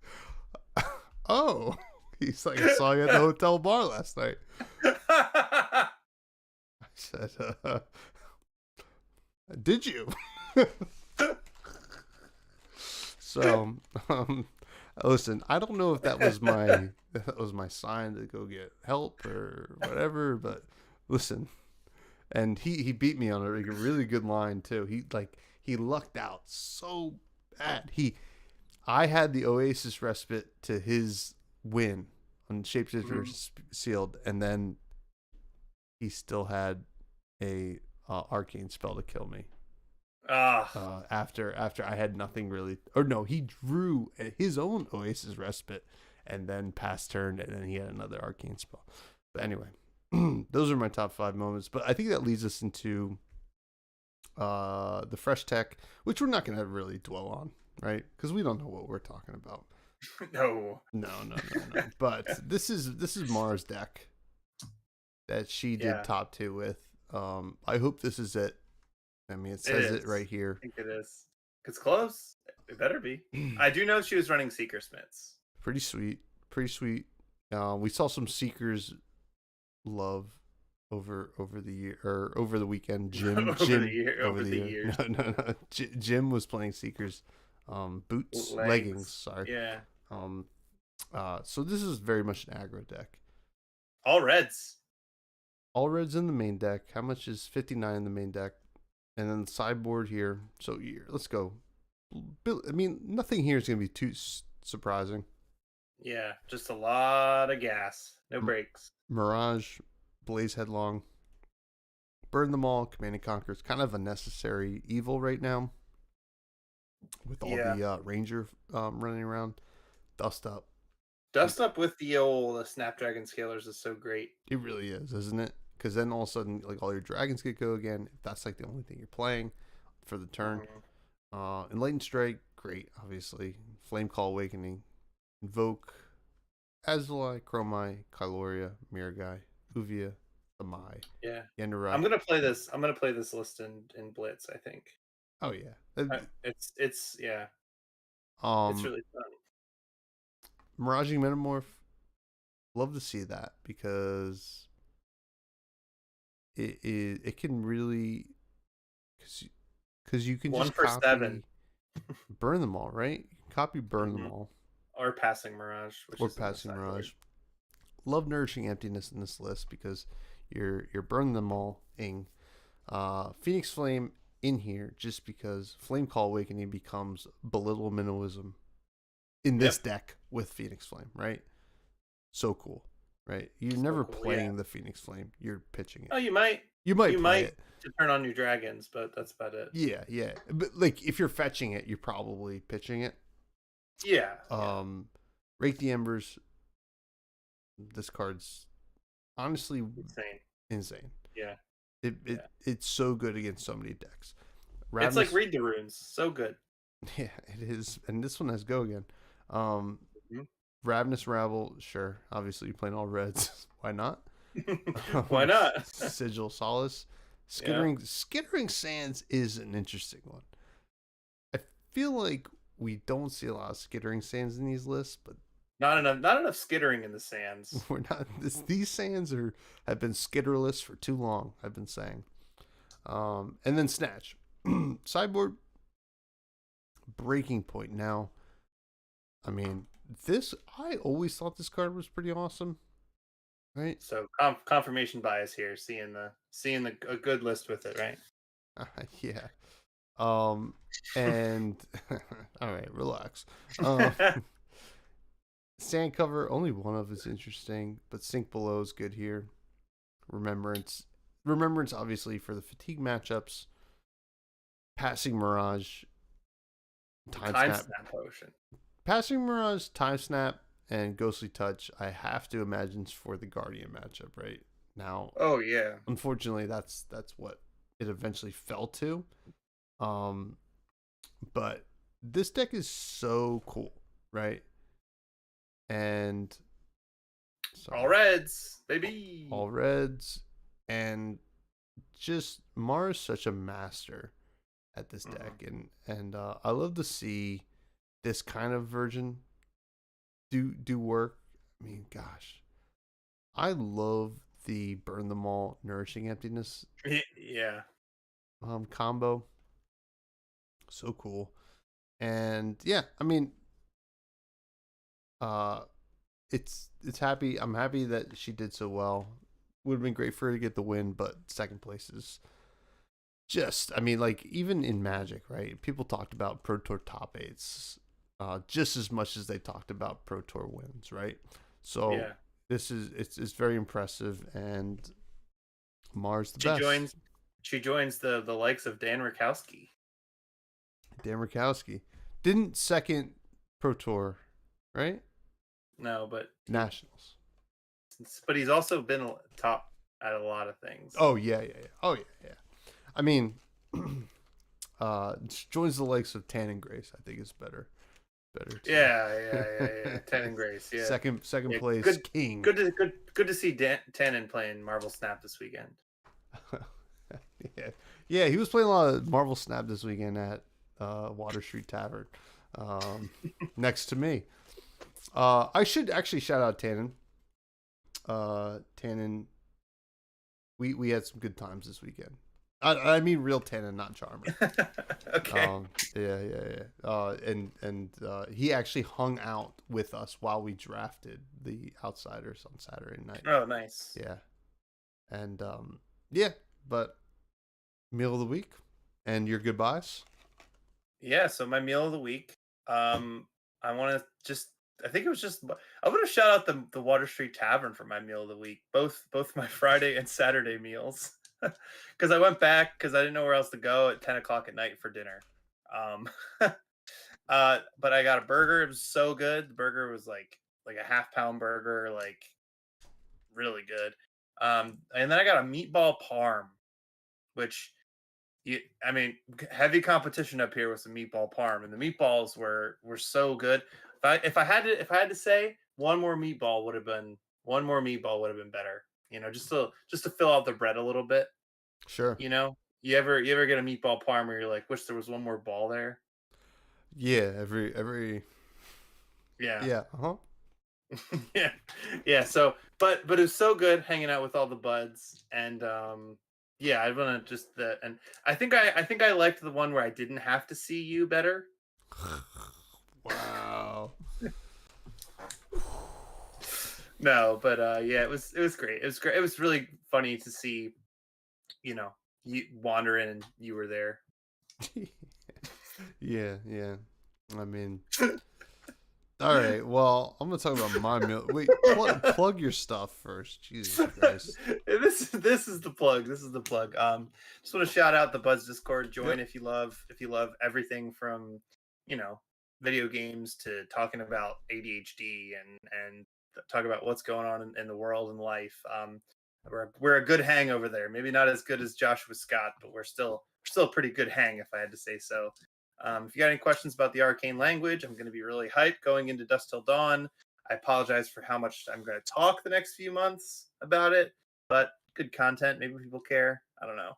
"Oh." He's like, "I saw you at the hotel bar last night." I said, "Did you?" So, listen, I don't know if that was my sign to go get help or whatever, but listen, and he beat me on a really good line too. He lucked out so bad. I had the Oasis respite to his win on Shapeshifter Sealed, and then he still had a arcane spell to kill me. After I had nothing really, or no, he drew his own Oasis respite, and then passed turn, and then he had another arcane spell. But anyway, those are my top 5 moments. But I think that leads us into the fresh tech, which we're not going to really dwell on, right? Because we don't know what we're talking about. No. But this is Mara's deck that she did top 2 with. I hope this is it. I mean, it says it right here. I think it is. It's close. It better be. I do know she was running Seeker Smiths. Pretty sweet. We saw some Seekers love over the year, or over the weekend. Jim over the year. No. Jim was playing Seekers, boots, leggings. Sorry. Yeah. So this is very much an aggro deck. All reds in the main deck. How much is 59 in the main deck? And then the sideboard here. So let's go. I mean, nothing here is going to be too surprising. Yeah, just a lot of gas. No brakes. Mirage, Blaze Headlong, Burn Them All, Command and Conquer. It's kind of a necessary evil right now with all the Ranger running around. Dust Up. Dust Up with the old Snapdragon Scalers is so great. It really is, isn't it? Because then all of a sudden, like, all your dragons get go again. If that's like the only thing you're playing for the turn. Enlightened Strike, great, obviously. Flame Call Awakening. Invoke, Azulai, Chromai, Kyloria, Mirgai, Uvia, Amai. Yeah. Yenderai. I'm gonna play this list in Blitz, I think. Oh yeah. It's yeah. It's really fun. Miraging Metamorph. Love to see that, because it can really, because you can 1 just for copy 7. Burn Them All, right? You can copy Burn Them All. Or Passing Mirage. Love Nourishing Emptiness in this list, because you're Burn Them All-ing Phoenix Flame in here, just because Flame Call Awakening becomes Belittle Minimalism in this deck with Phoenix Flame, right? So cool, right? You're never playing the Phoenix Flame. You're pitching it. Oh, you might play it to turn on your dragons, but that's about it. Yeah. But like, if you're fetching it, you're probably pitching it. Yeah. Rake the Embers. This card's honestly insane. Yeah. It's so good against so many decks. It's like Read the Runes. So good. Yeah, it is. And this one has go again. Ravenous Rabble, sure. Obviously, you're playing all reds. Why not? Why not? Sigil Solace. Skittering Sands is an interesting one. I feel like we don't see a lot of Skittering Sands in these lists, but not enough skittering in the sands. We're not. These sands have been skitterless for too long, I've been saying. And then Snatch. Sideboard, Breaking Point. Now, I mean, I always thought this card was pretty awesome, right? So confirmation bias here, seeing a good list with it, right? Yeah. And all right, relax. Sand Cover, only one of is interesting, but Sink Below is good here. Remembrance, obviously, for the fatigue matchups. Passing Mirage, Time Snap Potion. Passing Mirage, Time Snap, and Ghostly Touch, I have to imagine, is for the Guardian matchup right now. Oh yeah. Unfortunately, that's what it eventually fell to. But this deck is so cool, right? And all reds, baby. All reds, and just Mara's such a master at this deck, and I love to see this kind of version do work. I mean, gosh, I love the Burn Them All, Nourishing Emptiness combo. So cool. And yeah, I mean, it's happy. I'm happy that she did so well. Would have been great for her to get the win, but second place is just, I mean, like, even in Magic, right? People talked about Pro Tour top 8s. just as much as they talked about Pro Tour wins, right? So Yeah. it's very impressive, and Mars the She best. joins she joins the likes of Dan Rakowski. Dan Rakowski didn't second Pro Tour, right? No, but Nationals. he's also been top at a lot of things. Oh yeah. Oh yeah. I mean, joins the likes of Tan and Grace. I think is better. Too. Yeah. Tan and Grace. Yeah. Second Yeah, place good, king. good to see Tannen playing Marvel Snap this weekend. Yeah. He was playing a lot of Marvel Snap this weekend at Water Street Tavern, next to me. I should actually shout out Tannen. Tannen, we had some good times this weekend. I mean real Tannen, not Charmer. Okay. Yeah. And he actually hung out with us while we drafted the Outsiders on Saturday night. Oh, nice. Yeah. And yeah, but meal of the week and your goodbyes. Yeah, so my meal of the week. I want to I think it was just I want to shout out the Water Street Tavern for my meal of the week. Both my Friday and Saturday meals. Because I went back because I didn't know where else to go at 10 o'clock at night for dinner. Um, but I got a burger. It was so good. The burger was like a half-pound burger, like really good. And then I got a meatball parm, which I mean, heavy competition up here with some meatball parm, and the meatballs were so good. If I had to say one more meatball would have been better. You know, just to fill out the bread a little bit. Sure. You know, you ever get a meatball parm where you're like, wish there was one more ball there. Yeah. Every. Yeah. Yeah. Yeah. So, but it was so good hanging out with all the buds, and yeah, I want to and I think I liked the one where I didn't have to see you better. Wow. No, but yeah, it was great. It was great. It was really funny to see, you know, you wander in and you were there. Yeah. I mean, all right. Well, I'm gonna talk about my meal. Wait, plug your stuff first. Jesus Christ. This is the plug. This is the plug. Just want to shout out the Buzz Discord. Join if you love everything from, you know, video games to talking about ADHD and talk about what's going on in the world and life. We're a good hang over there. Maybe not as good as Joshua Scott, but we're still a pretty good hang, if I had to say so. If you got any questions about the arcane language, I'm going to be really hyped going into Dusk Till Dawn. I apologize for how much I'm going to talk the next few months about it, but good content. Maybe people care. I don't know.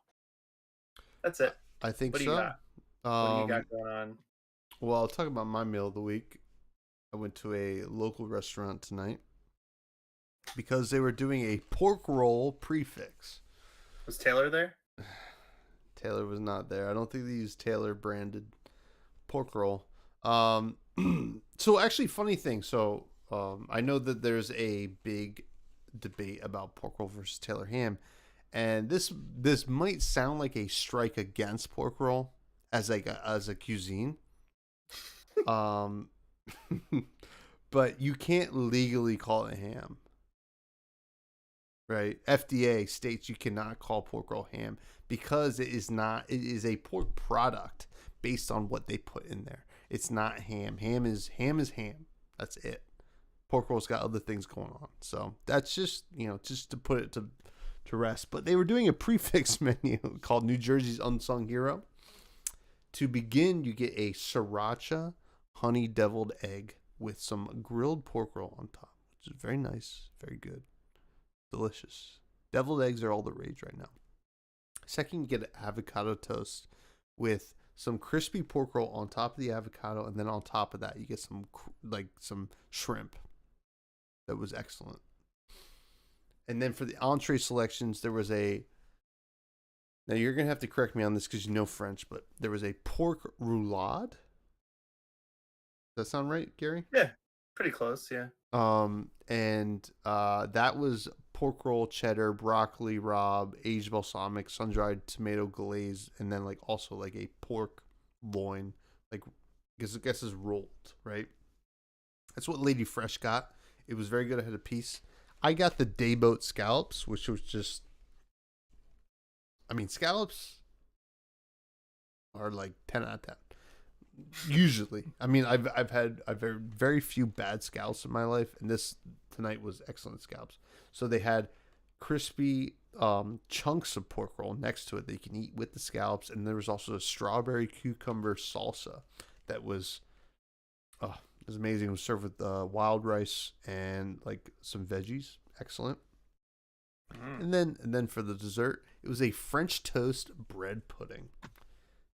That's it. I think what do so. you got? What do you got going on? Well, I'll talk about my meal of the week. I went to a local restaurant tonight because they were doing a pork roll prefix. Was Taylor there? Taylor was not there. I don't think they used Taylor branded pork roll. So actually, funny thing. So I know that there's a big debate about pork roll versus Taylor ham, and this might sound like a strike against pork roll as a cuisine. But you can't legally call it ham. Right? FDA states you cannot call pork roll ham because it is a pork product based on what they put in there. It's not ham. Ham is ham. That's it. Pork roll's got other things going on. So that's just to put it to rest. But they were doing a prefix menu called New Jersey's Unsung Hero. To begin, you get a sriracha honey deviled egg with some grilled pork roll on top, which is very nice, very good, delicious. Deviled eggs are all the rage right now. Second, you get an avocado toast with some crispy pork roll on top of the avocado, and then on top of that, you get some shrimp. That was excellent. And then for the entree selections, there was a. Now you're gonna have to correct me on this because you know French, but there was a pork roulade. Does that sound right, Gary? Yeah, pretty close. Yeah. And that was pork roll, cheddar, broccoli rabe, aged balsamic, sun-dried tomato glaze, and then also a pork loin, guess is rolled, right? That's what Lady Fresh got. It was very good. I had a piece. I got the Dayboat scallops, which was just, I mean, scallops are like 10 out of 10. Usually. I mean, I've had very few bad scallops in my life, and this tonight was excellent scallops. So they had crispy chunks of pork roll next to it that you can eat with the scallops, and there was also a strawberry cucumber salsa that was it was amazing. It was served with wild rice and like some veggies. Excellent. And then for the dessert, it was a French toast bread pudding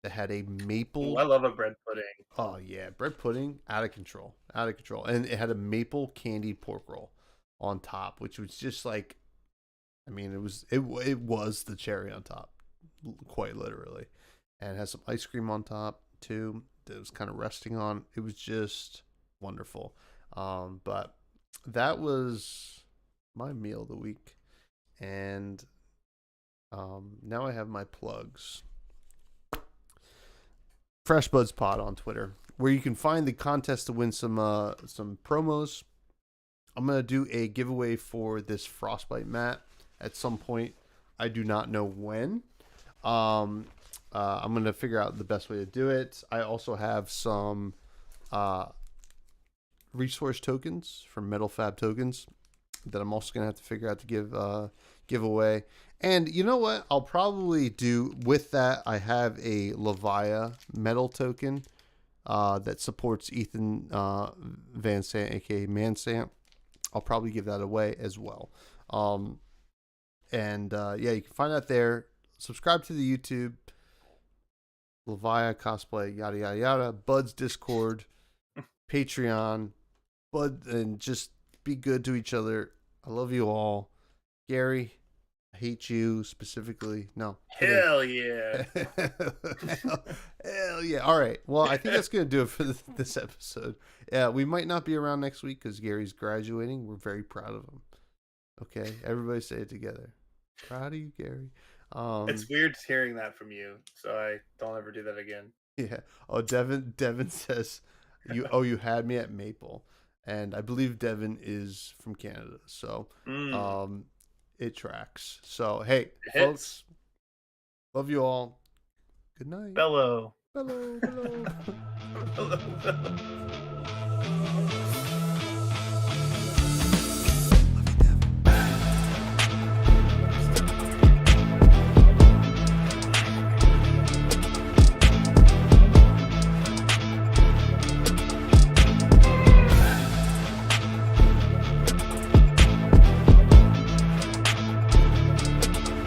that had a maple. Oh, I love a bread pudding. Oh yeah, bread pudding, out of control, and it had a maple candied pork roll on top, which was just like, I mean, it was the cherry on top, quite literally, and it has some ice cream on top too that was kind of resting on. It was just wonderful. But that was my meal of the week, and now I have my plugs. Fresh Buds Pod on Twitter, where you can find the contest to win some promos. I'm gonna do a giveaway for this Frostbite mat at some point. I do not know when. I'm gonna figure out the best way to do it. I also have some resource tokens from Metal Fab Tokens that I'm also gonna have to figure out to give away. And you know what? I'll probably do with that. I have a Levia metal token that supports Ethan Van Sant, aka Mansant. I'll probably give that away as well. Yeah, you can find that there. Subscribe to the YouTube, Levia cosplay, yada yada yada. Bud's Discord, Patreon, Bud, and just be good to each other. I love you all, Gary. I hate you specifically. No. Hell yeah. Hell yeah. All right. Well, I think that's going to do it for this episode. Yeah, we might not be around next week because Gary's graduating. We're very proud of him. Okay. Everybody say it together. Proud of you, Gary. It's weird hearing that from you, so I don't ever do that again. Yeah. Oh, Devin says, you had me at Maple. And I believe Devin is from Canada. So, it tracks. So, hey, folks, love you all. Good night. Bellow. Bellow, bellow. Bellow, bellow.